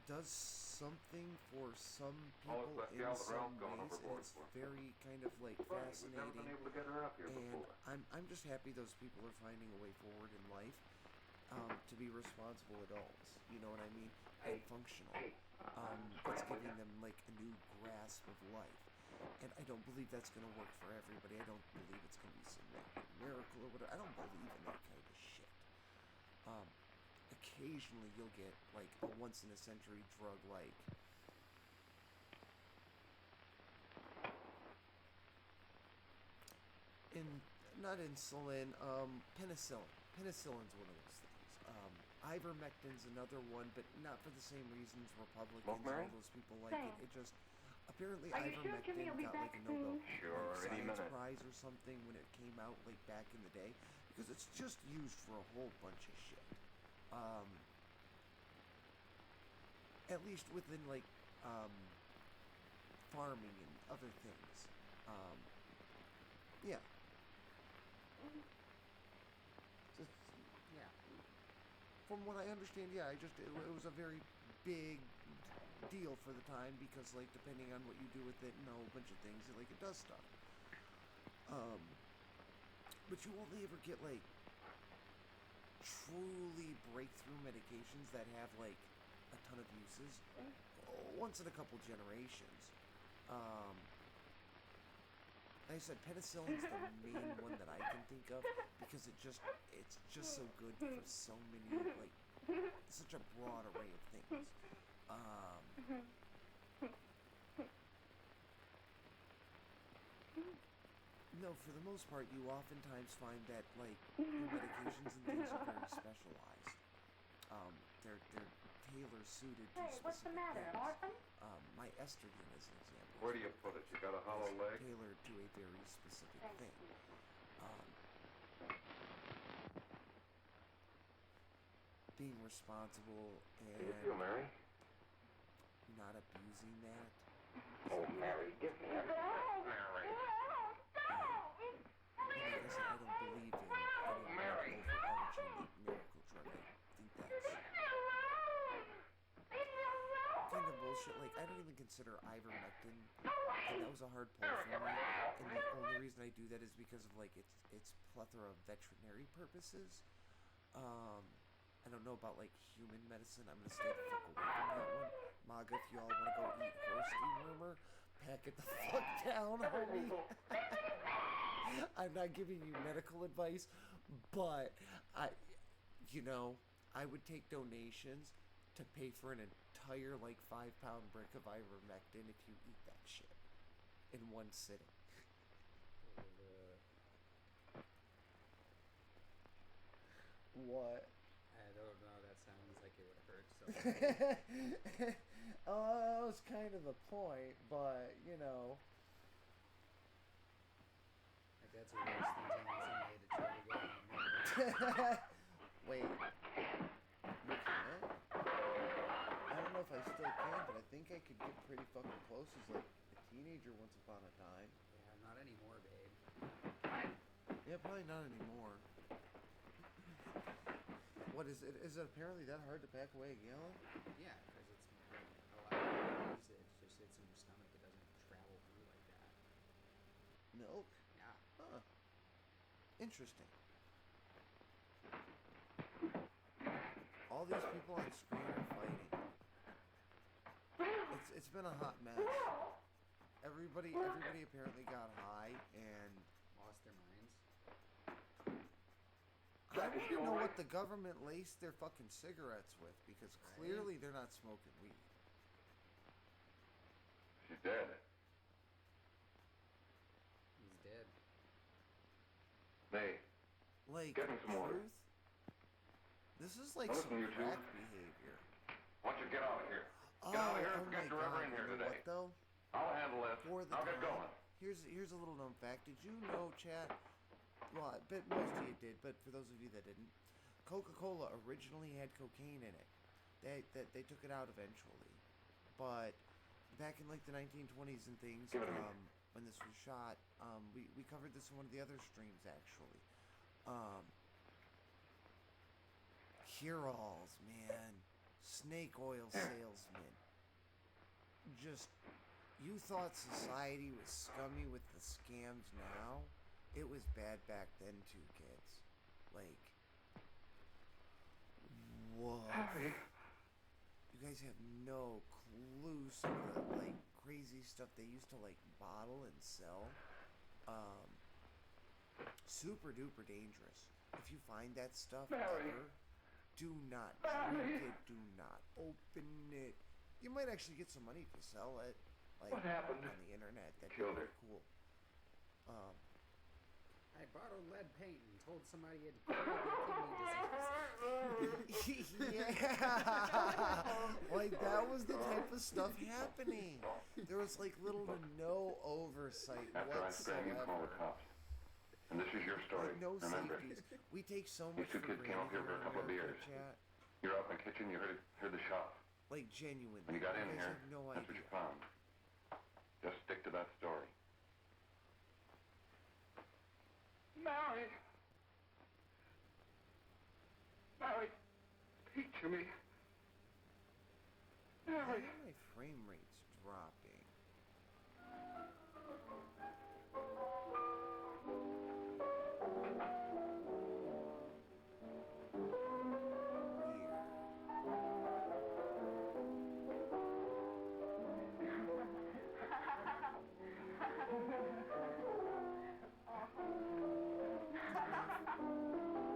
does something for some Oh, people let's in see all the some Ralph going ways, and overboard it's for. very kind of like We've never been fascinating. able to get her up here And before. I'm just happy those people are finding a way forward in life. to be responsible adults. You know what I mean? And functional. It's giving them like a new grasp of life. And I don't believe that's going to work for everybody. I don't believe it's going to be some miracle or whatever. I don't believe in that kind of shit. Occasionally you'll get like a once-in-a-century drug like not insulin, penicillin. Penicillin's one of those things. Ivermectin's another one, but not for the same reasons Republicans and all those people like it. It just, apparently ivermectin got like a Nobel Science Prize or something when it came out like back in the day, because it's just used for a whole bunch of shit. At least within like, farming and other things. Yeah. Just, Yeah. from what I understand, yeah, it was a very big deal for the time because, like, depending on what you do with it and a whole bunch of things, it does stuff. But you only ever get, like, truly breakthrough medications that have, like, a ton of uses once in a couple generations. Like I said, penicillin's the main one that I can think of because it's just so good for so many, like, such a broad array of things. No, for the most part, you oftentimes find that, like, your medications and things are very specialized. They're tailor-suited to specific What's the matter, things. orphan? My estrogen is an example. Where do you put it? You got a hollow leg? Tailored to a very specific thing. Being responsible and Mary? not abusing that. Oh, Mary, give me a Mary. And like I said, I don't believe in any Mary. overarching miracle drug. I think that's kind of bullshit. Like, I don't even consider ivermectin, and that was a hard pull for me. And the only reason I do that is because of like its plethora of veterinary purposes. I don't know about like human medicine. I'm gonna stay the fuck away from that one. MAGA, if you all want to go eat horse dewormer, pack it the fuck down, homie. I'm not giving you medical advice, but I would take donations to pay for an entire like 5-pound brick of ivermectin if you eat that shit in one sitting. What? I don't know. That sounds like it would hurt so. Oh, that was kind of the point, but you know. Like that's worse than telling somebody to try to go on a murder. Wait. You can't? I don't know if I still can, but I think I could get pretty fucking close as like a teenager once upon a time. Yeah, not anymore, babe. Yeah, probably not anymore. What is it? Is it apparently that hard to pack away a gallon? Yeah, because it's like a lot of people use it. It just sits in your stomach. It doesn't travel through like that. Milk? Yeah. Huh. Interesting. All these people on screen are fighting. It's been a hot mess. Everybody apparently got high and Lost their minds. I want to know what the government laced their fucking cigarettes with, because clearly they're not smoking weed. She's dead. He's dead. May. Like, Get him some water. truth? This is like Listen, some you two. crack behavior. Why don't you get out of here? Oh, Get out of here and oh forget my you're ever God, in here you know today. what though? I'll handle it. For the I'll get time, going. here's a little known fact. Did you know, chat? Well, I bet most of you did, but for those of you that didn't, Coca-Cola originally had cocaine in it. They took it out eventually, but back in like the 1920s and things, when this was shot, we covered this in one of the other streams actually. Cure-alls, man, snake oil salesmen. Just, you thought society was scummy with the scams now? It was bad back then too, kids. Like, You guys have no clue some of the like crazy stuff they used to like bottle and sell. Super duper dangerous. If you find that stuff ever, do not drink it. Do not open it. You might actually get some money if you sell it. Like What happened? on the internet. That'd Killed be her. cool. I borrowed lead paint and told somebody it cured their kidney disease. Yeah, like that was the type of stuff happening. There was like little to no oversight After I sprang, you call the whatsoever. cops. And this is your story. Like no Remember, safeties. We take so these much two for kids came up here for a couple of granted beers. in Chat. You're out in the kitchen, you heard the shop. Like genuinely. When you got in guys here, have no that's what idea. you found. Just stick to that story. Mary! Mary, speak to me. Why Mary! are my frame rates dropping?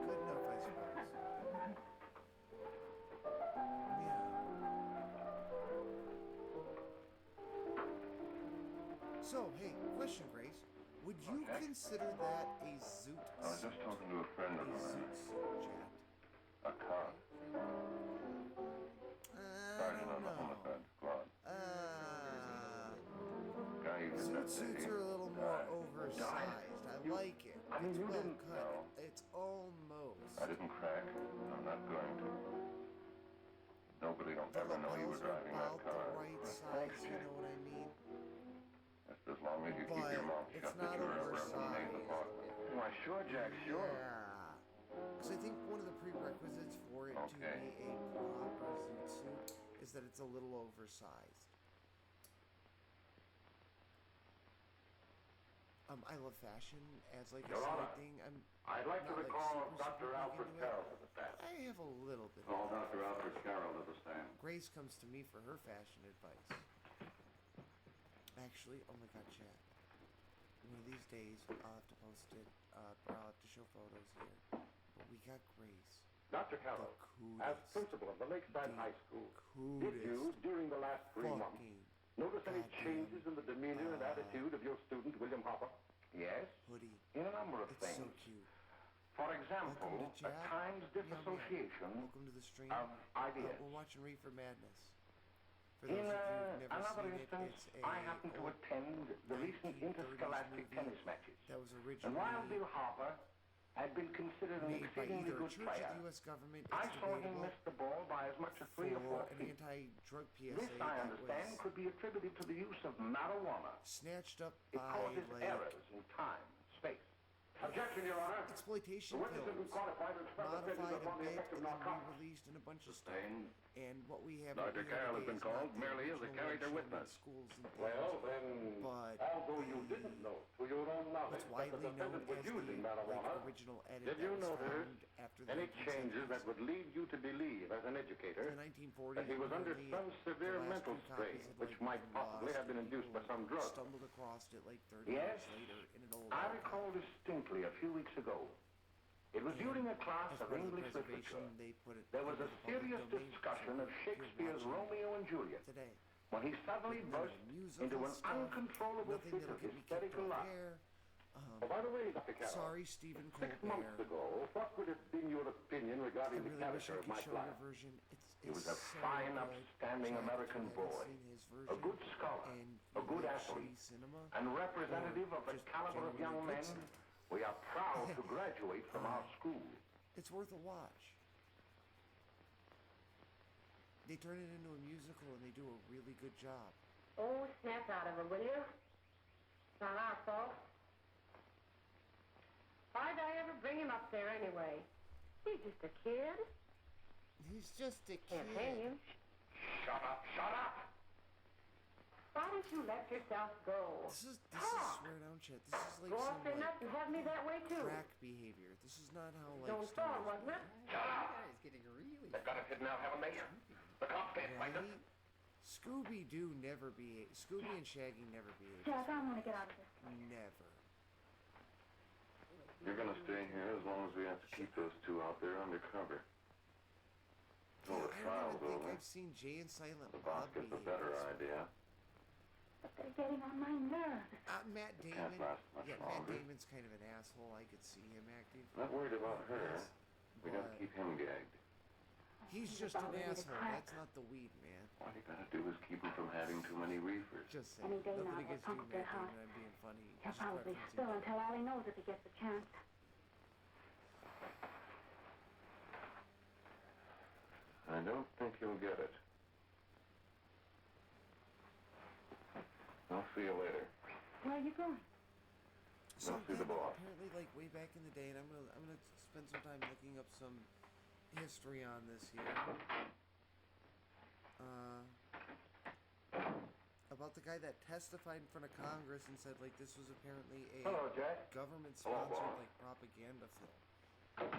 Good enough, I suppose. Yeah. So, hey, question, Grace. Would you Okay. consider that a zoot I was just talking to a friend of a mine. zoot suit, chat? A car. I Sergeant don't on the know. homicide squad. Guy you did Zoot that suits day are a little more died. oversized. I like it. I mean, It's you well didn't cut. know. It's almost. I didn't crack. I'm not going to. Nobody will The ever know you were lapels are driving that about car. the right size, you know what I mean? Just as long as you keep But your mouth it's shut, not that you were ever a maid oversized. apartment. Why, sure, Jack, sure. Yeah. Because I think one of the prerequisites for it to Okay. be a proper zoot suit is that it's a little oversized. I love fashion as like a Your Honor, side thing. I'd like to Not like recall super, Dr. super Alfred into it. Carroll to the stand. I have a little bit. Call of that. Dr. Alfred Carroll to the stand. Grace comes to me for her fashion advice. Actually, oh my god, chat. One of these days, I'll have to post it, or I'll have to show photos here. But we got Grace. Dr. Carroll, The as coolest. principal of the Lakeside The High School, did you, coolest during the last 3 months, fucking notice any goddamn, changes in the demeanor and attitude of your student, William Hopper? Yes, hoodie. in a number of It's things. so cute. For example, Welcome to at chat. times Meow, meow. disassociation Welcome to the stream. of ideas. We're watching Reefer Madness. For In those of you who've never another seen instance, it's a I happened to old attend the recent 1930s interscholastic movie tennis matches. that was And originally while Bill Harper had been considered an made by exceedingly either a good church player, or the U.S. government. I It's saw him debatable. miss the ball by as much as 3 or 4 For an feet. anti-drug PSA This, I that understand, was could be attributed to the use of marijuana. snatched up It by causes like errors in time, space. Objection, Your Honor. exploitation The witness has been films, qualified to express opinions modified a upon the bit effect of and then narcotics. re-released in a bunch of stuff. Sustained. And what we have Dr. at the Carroll end has of been the day is called not the merely as a original character one shown in witness. schools and things, Well, then, but although you didn't know, to your own knowledge, what's that the widely known defendant was as the using like, marijuana, original edit did you that was notice found after the any changes 1970s. that would lead you to believe, as an In educator, the 1940s, that he was under apparently, some severe the last mental few strain, copies had, which like, might been possibly lost have been and induced by people some drug? stumbled across it like 30 Yes, years later in an old I archive. recall distinctly a few weeks ago. It was during a class As of part of the English preservation, literature. they put it There was into a the public serious domain, discussion so of if you're Shakespeare's watching Romeo and Juliet, today. when he suddenly None of burst the musical into an stuff, uncontrollable nothing fit that'll of get me kicked hysterical off laughter. air. Oh, by the way, Dr. Carroll, Sorry, Stephen 6 months Colbert. ago, what would have been your opinion I regarding the really wish character I of could my show your client? version. He was It's a so fine, good. upstanding Jack, if American you haven't boy, seen his a version, good scholar, and a you good like athlete, shitty cinema, and representative or of the just caliber of young genuinely men good cinema, we are proud to graduate from our school. it's worth a watch. They turn it into a musical and they do a really good job. Oh, snap out of it, will you? It's not our fault. Why'd I ever bring him up there anyway? He's just a kid. He's just a Can't hang kid. him. Shut up, shut up! Why don't you let yourself go? This is swear down shit. This is like Go some off their nuts and have me that way too. crack behavior. This is not how like Don't fall, wasn't it? Shut up! That guy's getting really They've got it hidden now, haven't they? The cops can't find it. right? Scooby-Doo never behave. Scooby and Shaggy never behave. Jack, I want to get out of this. Never. You're gonna stay here as long as we have to keep those two out there undercover. Yeah, Till the I trial's don't even think over. I've seen Jay and Silent The Bob boss gets a behave better this way. idea. But they're getting on my nerves. Matt Damon. Can't last much Yeah, Matt longer. Damon's kind of an asshole. I could see him acting. Not worried about her. Yes, We gotta but keep him gagged. he's just about an ready to asshole. crack. That's not the weed, man. All you gotta do is keep him from having too many reefers. Just saying. Any day Nothing now, against they'll you, pump their Matt heart. Damon. I'm being funny. He'll Just probably referencing spill that. until Allie knows if he gets a chance. I don't think he'll get it. I'll see you later. Where are you going? So I'll see the again, boss. apparently, like way back in the day, and I'm gonna spend some time looking up some history on this here. About the guy that testified in front of Congress and said like this was apparently a Hello, Jack. government-sponsored boss. like propaganda film.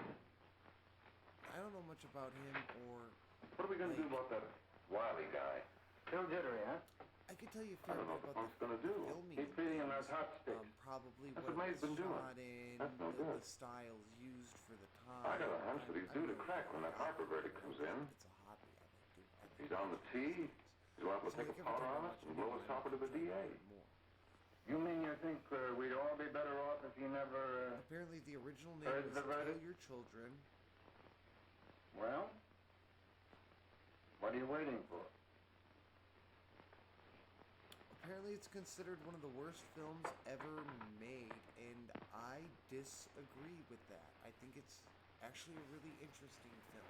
I don't know much about him, or What are we gonna do about that Wiley guy? Still jittery, huh? I could tell you a I fair don't know bit what the about punk's gonna do. filming. Keep and feeding him things. those hot sticks. Probably That's what what May's was been doing. shot in, That's no the good. styles used for the time. I got a hunch that he's I due to really crack when that don't Harper know. verdict comes in. It's a hobby. I like doing. I like He's on the tee. He's liable to So, take like, a every powder time I on us watch and a blow video, us top to the I DA. learn more. You mean you think we'd all be better off if he never, Apparently, the original Heard name was the Kill verdict? Your Children. well, what are you waiting for? Apparently, it's considered one of the worst films ever made, and I disagree with that. I think it's actually a really interesting film.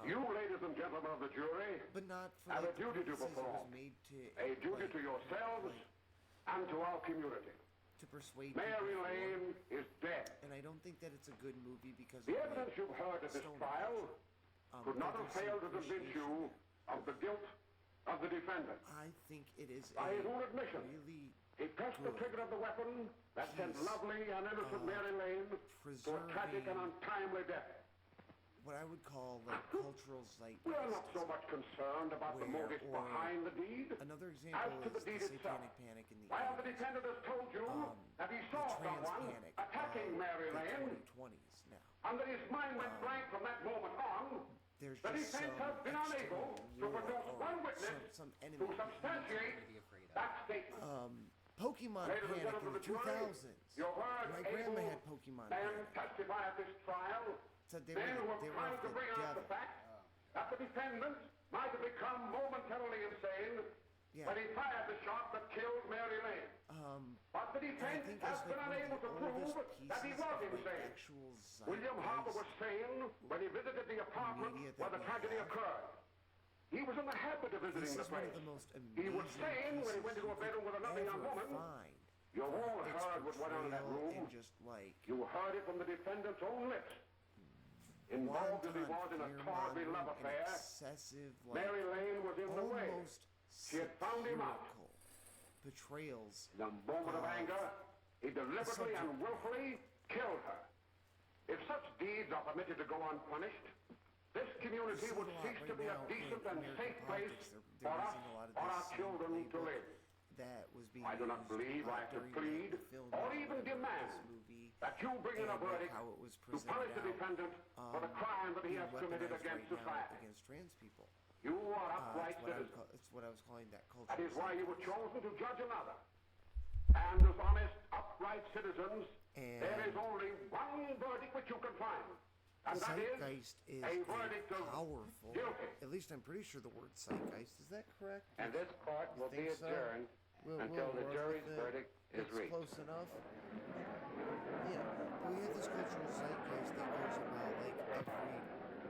You, ladies and gentlemen of the jury, But not for have like, a duty to the purposes it was perform. made to. a duty like, to yourselves like, and to our community. to persuade Mary people for. Lane is dead. And I don't think that it's a good movie because The of evidence you've heard at this Stone trial could not have there's some failed to convince you appreciation of the guilt of the defendant. there. I think it is By a his own admission, really he pressed the good trigger of the weapon that sent piece lovely and innocent of Mary Lane to a tragic and preserving untimely death. what I would call like cultural We are not zeitgeist. so much concerned about the Where- motives or behind the deed. Another As example to the is deed the itself, Satanic Panic in the while the 80s. defendant has told you that he The saw trans someone panic attacking of Mary the Lane, 2020s now. and that his mind went blank from that moment on, There's the just defense some has been unable to extra produce war one or witness some to enemy. substantiate to be afraid of. that statement. Pokemon Ladies and Panic in gentlemen the of the jury, 2000s. you heard My grandma able had Pokemon men Panic. testify at this trial, Said they men who were have they were tried of to the bring out devil. the fact that the defendant might have become momentarily insane Yeah. when he fired the shot that killed Mary Lane. But the And I defense think has it's been like one unable of to the prove oldest that he pieces was of like insane. actual William Harper was zeitgeist sane when he visited the apartment media that where the we tragedy have. occurred. He was in the habit of visiting This the is one place. of the most He was amazing sane when he went pieces into a you bedroom with could another young ever woman. find. You all Its heard what went on in that portrayal room. and just like You heard it from the defendant's own lips. Involved as he was in a tawdry love affair, excessive, like, Mary Lane was in the way. almost She had found him out. satirical portrayals. In a moment of anger, he deliberately and willfully killed her. If such deeds are permitted to go unpunished, this community See would a lot cease to right be a now decent in and American safe place politics. for They're us using a lot of or this our same children to playbook live. that was being I do not used, believe I have to during plead the filming or of even this demand movie, that you bring in a and, like, verdict how it was to punish the presented out, defendant for the crime that he being has committed weaponized against right now society. against trans people. You are upright citizens. It's what I was calling that culture. That is why you were chosen to judge another. And as honest, upright citizens, there is only one verdict which you can find. And that is Zeitgeist is a verdict of powerful. guilty. At least I'm pretty sure the word zeitgeist. Is that correct? And this court You will be think so? adjourned until the work jury's with it. verdict is It's reached. close enough. Yeah, but we have this cultural zeitgeist that goes about like every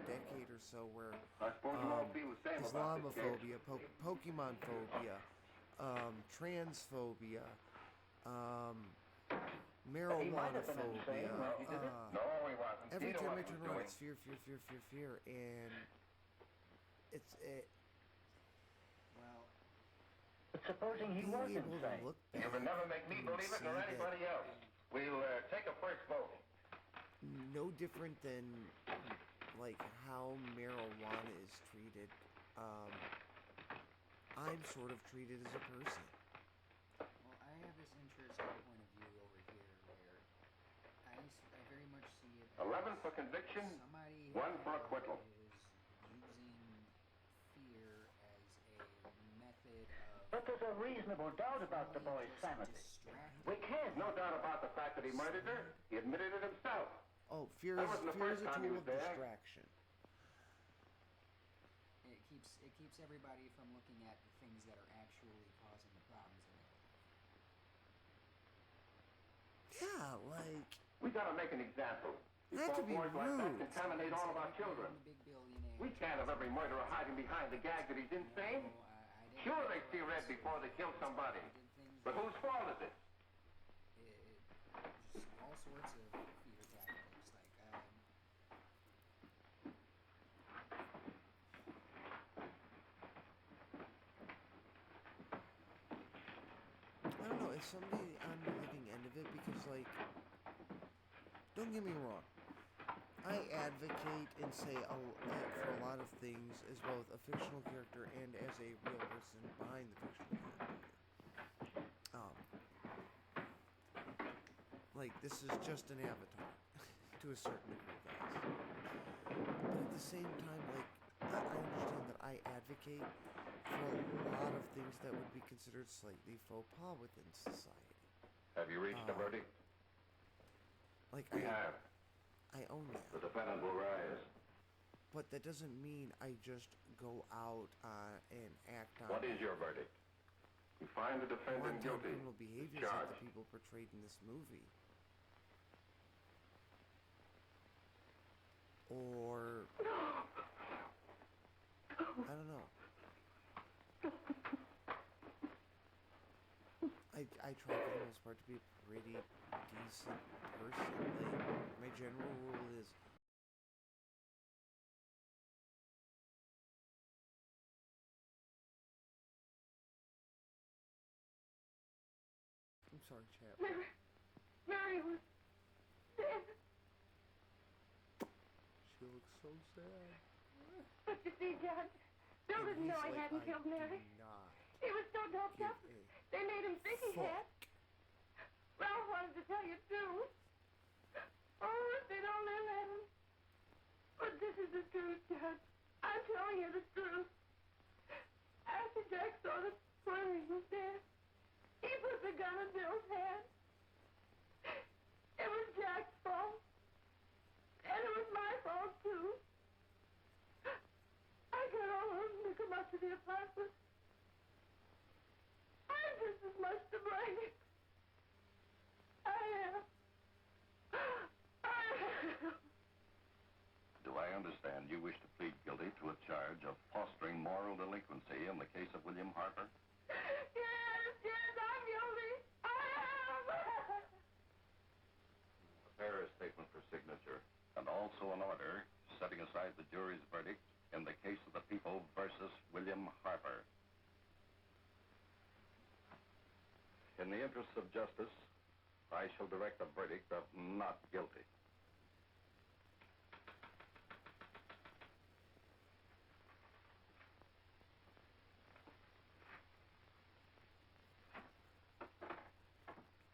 decade or so where I suppose you all feel the same about this case. Islamophobia, Pokemon phobia, transphobia, marijuana phobia. No, he wasn't. Every He knew time what I he turn was around, doing. it's fear, fear, fear, fear, fear, and it's it. Well, supposing he was being able to insane? look You back can never make me and believe it see nor that anybody else. We'll take a first vote. no different than like how marijuana is treated, I'm sort of treated as a person. Well, I have this interesting point of view over here where I very much see it as 11 for conviction, somebody 1 for acquittal. is using fear as a method of But there's a reasonable doubt about the boy's sanity. We can't. No doubt about the fact that he murdered her. He admitted it himself. Oh, fear That is wasn't the a first time he tool was of there. distraction. It keeps everybody from looking at the things that are actually causing the problems in their life. Yeah, like We gotta make an example. not to be Before boys like that rude. contaminate all of our children. The big billionaires. We can't have every murderer hiding behind the gag that he's insane. Sure, they see red before they kill somebody. But whose fault is it? Just all sorts of fear tactics, like I don't know, is somebody on the living end of it? Because, like, don't get me wrong. I advocate and say for a lot of things as both a fictional character and as a real person behind the fictional character. Like, this is just an avatar, to a certain degree, guys. But at the same time, like, I understand that I advocate for a lot of things that would be considered slightly faux pas within society. Have you reached a verdict? Like, We have. I own that. The defendant will rise. But that doesn't mean I just go out and act on What is your verdict? You find the defendant one-time guilty. criminal behaviors Charged. like the people portrayed in this movie. Or I don't know. I try for the most part to be a pretty decent person. Like, my general rule is I'm sorry, chap. Mary was dead. She looks so sad. But you see, Judge, Bill And didn't know he's he like, hadn't killed Mary. do not He was so doped give up, a they made him think he had. fuck. Ralph wanted to tell you, too. Oh, if they'd only let him. But this is the truth, Judge. I'm telling you the truth. After Jack saw that Mary was dead, he put the gun in Bill's hand. It was Jack's fault. And it was my fault, too. I got all of them to come up to the apartment. I'm just as much to blame. I am. Do I understand you wish to plead guilty to a charge of fostering moral delinquency in the case of William Harper? Yes, I'm guilty. I am. Prepare a statement for signature, and also an order setting aside the jury's verdict in the case of the people versus William Harper. In the interests of justice, I shall direct a verdict of not guilty.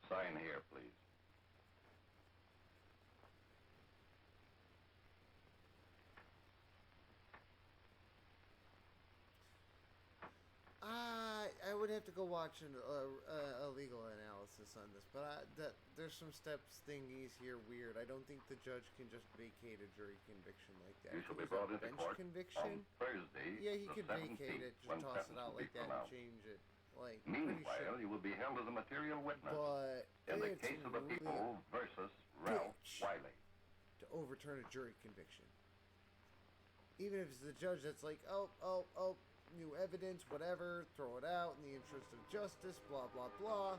Sign here, please. I would have to go watch a legal analysis on this, but there's some steps thingies here weird. I don't think the judge can just vacate a jury conviction like that. You If shall it be was brought a into bench court conviction. on Thursday, Yeah, he the could 17th, vacate it, just when toss it sentence out will like be that and pronounced. change it. Like, pretty Meanwhile, sure. you will be held as a material witness But in the it's case of the really people versus Ralph bitch Wiley. to overturn a jury conviction. Even if it's the judge that's like, oh, new evidence, whatever, throw it out in the interest of justice, blah, blah, blah.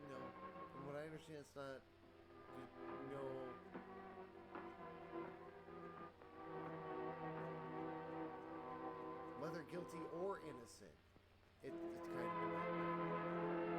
No. From what I understand, it's not. No. Whether guilty guilty or innocent. It's kind of.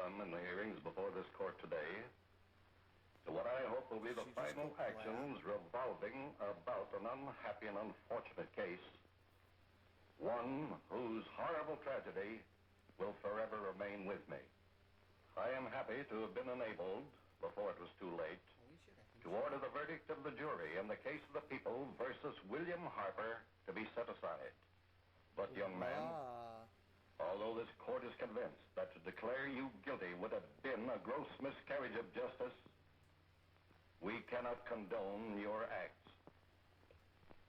In the hearings before this court today to what I hope will be the final actions revolving about an unhappy and unfortunate case, one whose horrible tragedy will forever remain with me. I am happy to have been enabled, before it was too late, to order the verdict of the jury in the case of the people versus William Harper to be set aside. But, young man, although this court is convinced that to declare you guilty would have been a gross miscarriage of justice, we cannot condone your acts.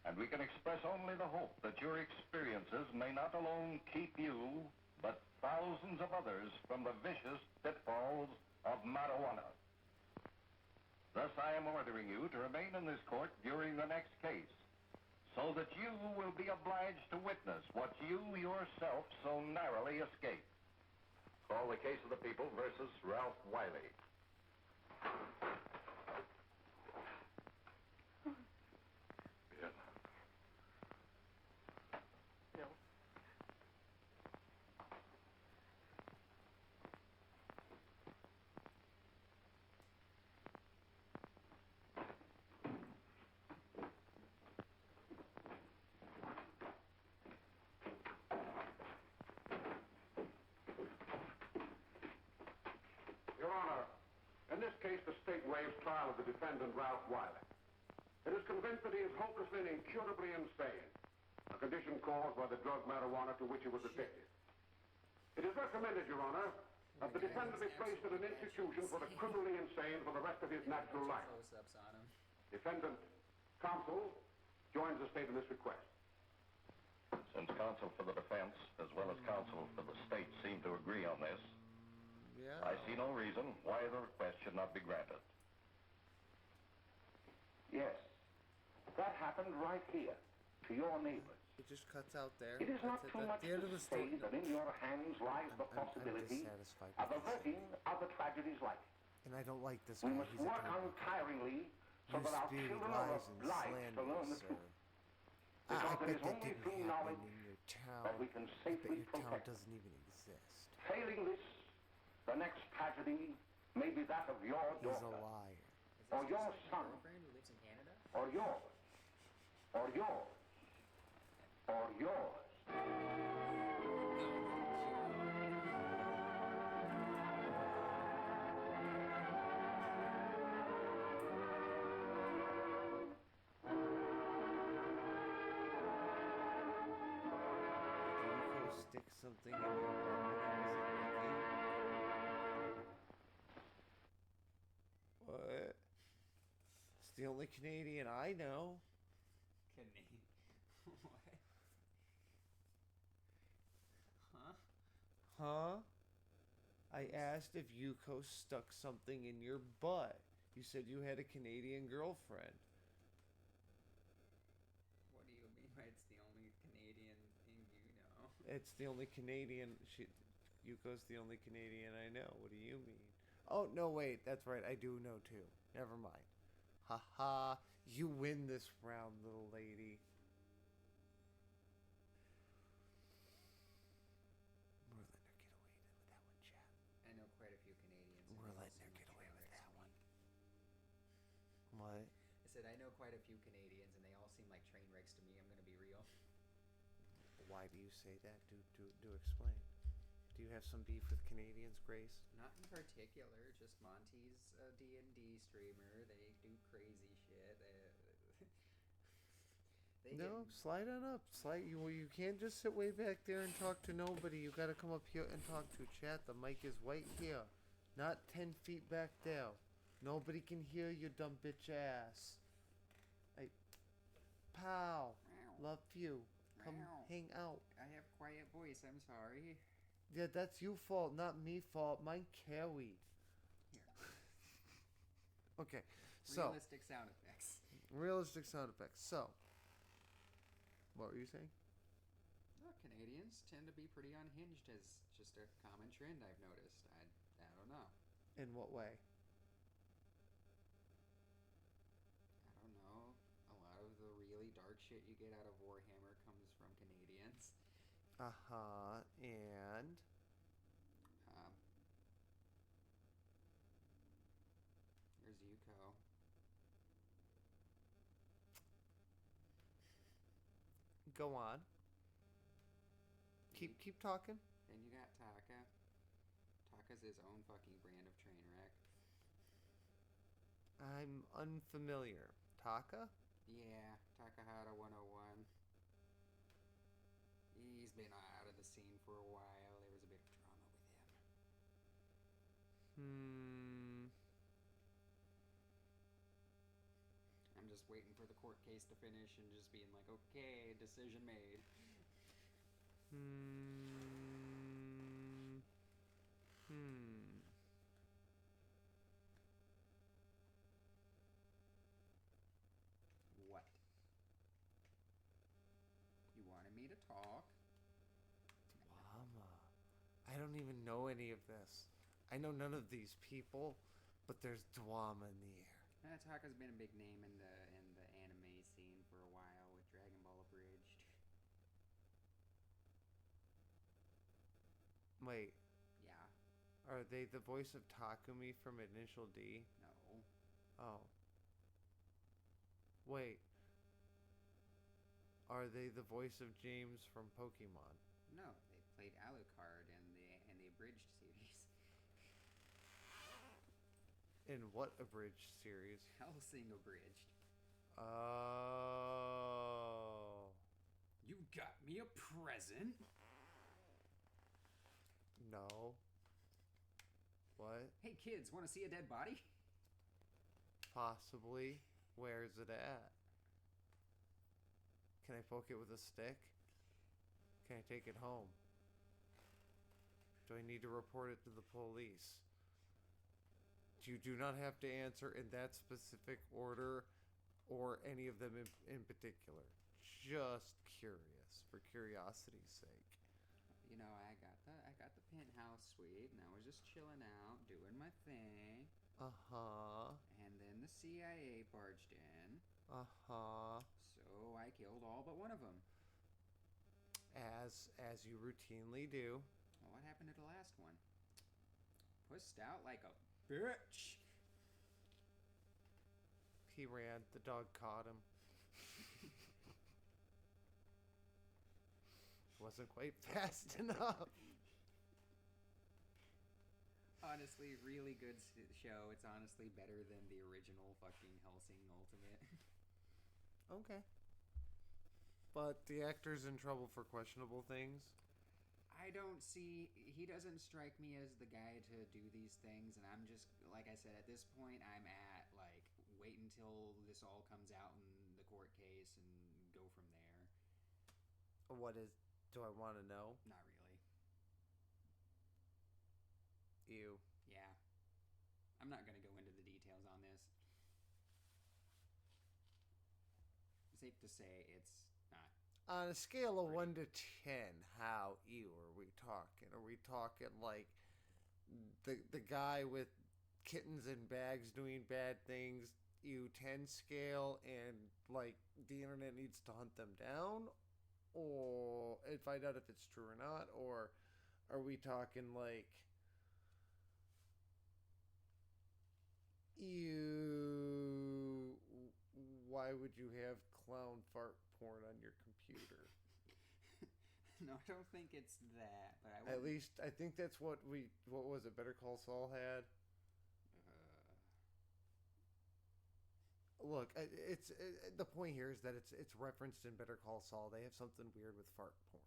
And we can express only the hope that your experiences may not alone keep you, but thousands of others from the vicious pitfalls of marijuana. Thus, I am ordering you to remain in this court during the next case, so that you will be obliged to witness what you yourself so narrowly escaped. Call the case of the people versus Ralph Wiley. Bill. Bill. Your Honor, in this case, the state waives trial of the defendant, Ralph Wiley. It is convinced that he is hopelessly and incurably insane, a condition caused by the drug marijuana to which he was addicted. It is recommended, Your Honor, that the defendant be placed in an institution for the criminally insane for the rest of his natural life. Defendant, counsel, joins the state in this request. Since counsel for the defense, as well as counsel for the state, seem to agree on this, Yeah. I see no reason why the request should not be granted. Yes, that happened right here, to your neighbors. It just cuts out there. It is not That's too much the end of to the story. say that in your hands lies the I'm possibility dissatisfied of with this. averting other tragedies like it. And I don't like this guy. We must He's a work terrible guy. untiringly so You that our spewed children lies are and obliged to learn the slanders, truth. I Because it bet is that only didn't through happen knowledge in your town. that we can I bet safely your town protect. doesn't even exist. Failing this, the next tragedy may be that of your He's a daughter, liar. or your son, Girlfriend who lives in Canada? or yours, or yours, or yours. Did you go stick something in your butt when he was a What? It's the only Canadian I know. Canadian. What? Huh? Huh? I asked if Yuko stuck something in your butt. You said you had a Canadian girlfriend. What do you mean by it's the only Canadian thing you know? It's the only Canadian. Yuko's the only Canadian I know. What do you mean? Oh, no, wait. That's right. I do know too. Never mind. Ha ha. You win this round, little lady. We're letting her get away with that one, chat. I know quite a few Canadians. We're letting her get away with that one. What? I said I know quite a few Canadians, and they all seem like train wrecks to me. I'm gonna be real. Why do you say that? Do explain. Do you have some beef with Canadians, Grace? Not in particular, just Monty's a D&D streamer. They do crazy shit. Slide on up. You can't just sit way back there and talk to nobody. You gotta come up here and talk to chat. The mic is right here, not 10 feet back there. Nobody can hear you, dumb bitch ass. Pow. Love you. Come hang out. I have quiet voice. I'm sorry. Yeah, that's you fault, not me fault. Mine carry. Here. Okay, so Realistic sound effects. So, what were you saying? Well, Canadians tend to be pretty unhinged as just a common trend I've noticed. I don't know. In what way? I don't know. A lot of the really dark shit you get out of Warhammer comes from Canadians. And there's Yuko. go on. Keep talking. Then you got Taka. Taka's his own fucking brand of train wreck. I'm unfamiliar. Taka? Yeah, Takahata 101. He's been out of the scene for a while. There was a bit of drama with him. I'm just waiting for the court case to finish and just being like, okay, decision made. What? You wanted me to talk? Drama. I don't even know any of this. I know none of these people, but there's drama in the air. Taka's been a big name in the anime scene for a while with Dragon Ball Abridged. Wait, Yeah. are they the voice of Takumi from Initial D? No. Oh. Wait. Are they the voice of James from Pokemon? No, they played Alucard in the Abridged series. In what abridged series? Hellsing Abridged. Oh. You got me a present? No. What? Hey kids, want to see a dead body? Possibly. Where's it at? Can I poke it with a stick? Can I take it home? Do I need to report it to the police? You do not have to answer in that specific order or any of them in particular. Just curious, for curiosity's sake. You know, I got the penthouse suite, and I was just chilling out, doing my thing. And then the CIA barged in. So I killed all but one of them. As you routinely do. Well, what happened to the last one? Pussed out like a bitch. He ran. The dog caught him. Wasn't quite fast enough. Honestly, really good show. It's honestly better than the original fucking Hellsing Ultimate. Okay. But the actor's in trouble for questionable things. He doesn't strike me as the guy to do these things, and I'm just, like I said, at this point, I'm at, like, wait until this all comes out in the court case and go from there. Do I want to know? Not really. Ew. Yeah. I'm not going to go into the details on this. Safe to say, it's not. On a scale of 1 to 10, how ew are we talking? Are we talking like the guy with kittens in bags doing bad things, ew 10 scale, and like the internet needs to hunt them down? Or and find out if it's true or not? Or are we talking like ew, why would you have clown fart porn on your computer? No, I don't think it's that. But At least I think that's what was it? Better Call Saul had. Look, the point here is that it's referenced in Better Call Saul. They have something weird with fart porn,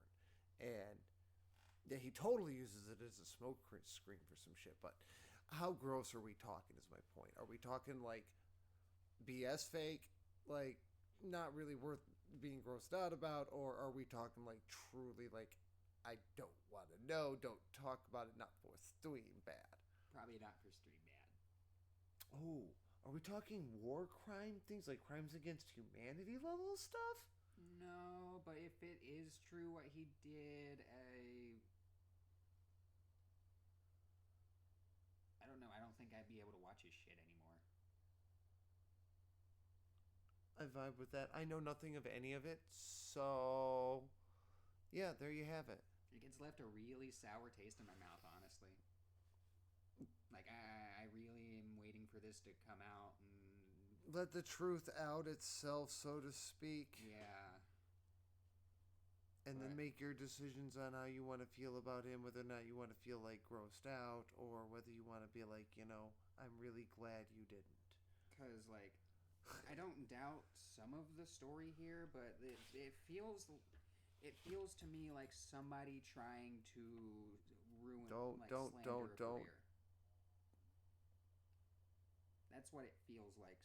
and yeah, he totally uses it as a smoke screen for some shit. But how gross are we talking? Is my point. Are we talking like BS fake, like not really worth being grossed out about, or are we talking like truly like I don't want to know, don't talk about it, not for stream bad? Probably not for stream bad. Oh. Are we talking war crime things like crimes against humanity level stuff? No, but if it is true what he did, I don't know. I don't think I'd be able to watch his shit anymore. I vibe with that. I know nothing of any of it, so yeah, there you have it. It gets left a really sour taste in my mouth, honestly. Like, I really am waiting for this to come out and... Let the truth out itself, so to speak. Yeah. And then make your decisions on how you want to feel about him, whether or not you want to feel, like, grossed out, or whether you want to be like, you know, I'm really glad you didn't. Because, like, I don't doubt some of the story here, but it feels to me like somebody trying to ruin, slander a career. That's what it feels like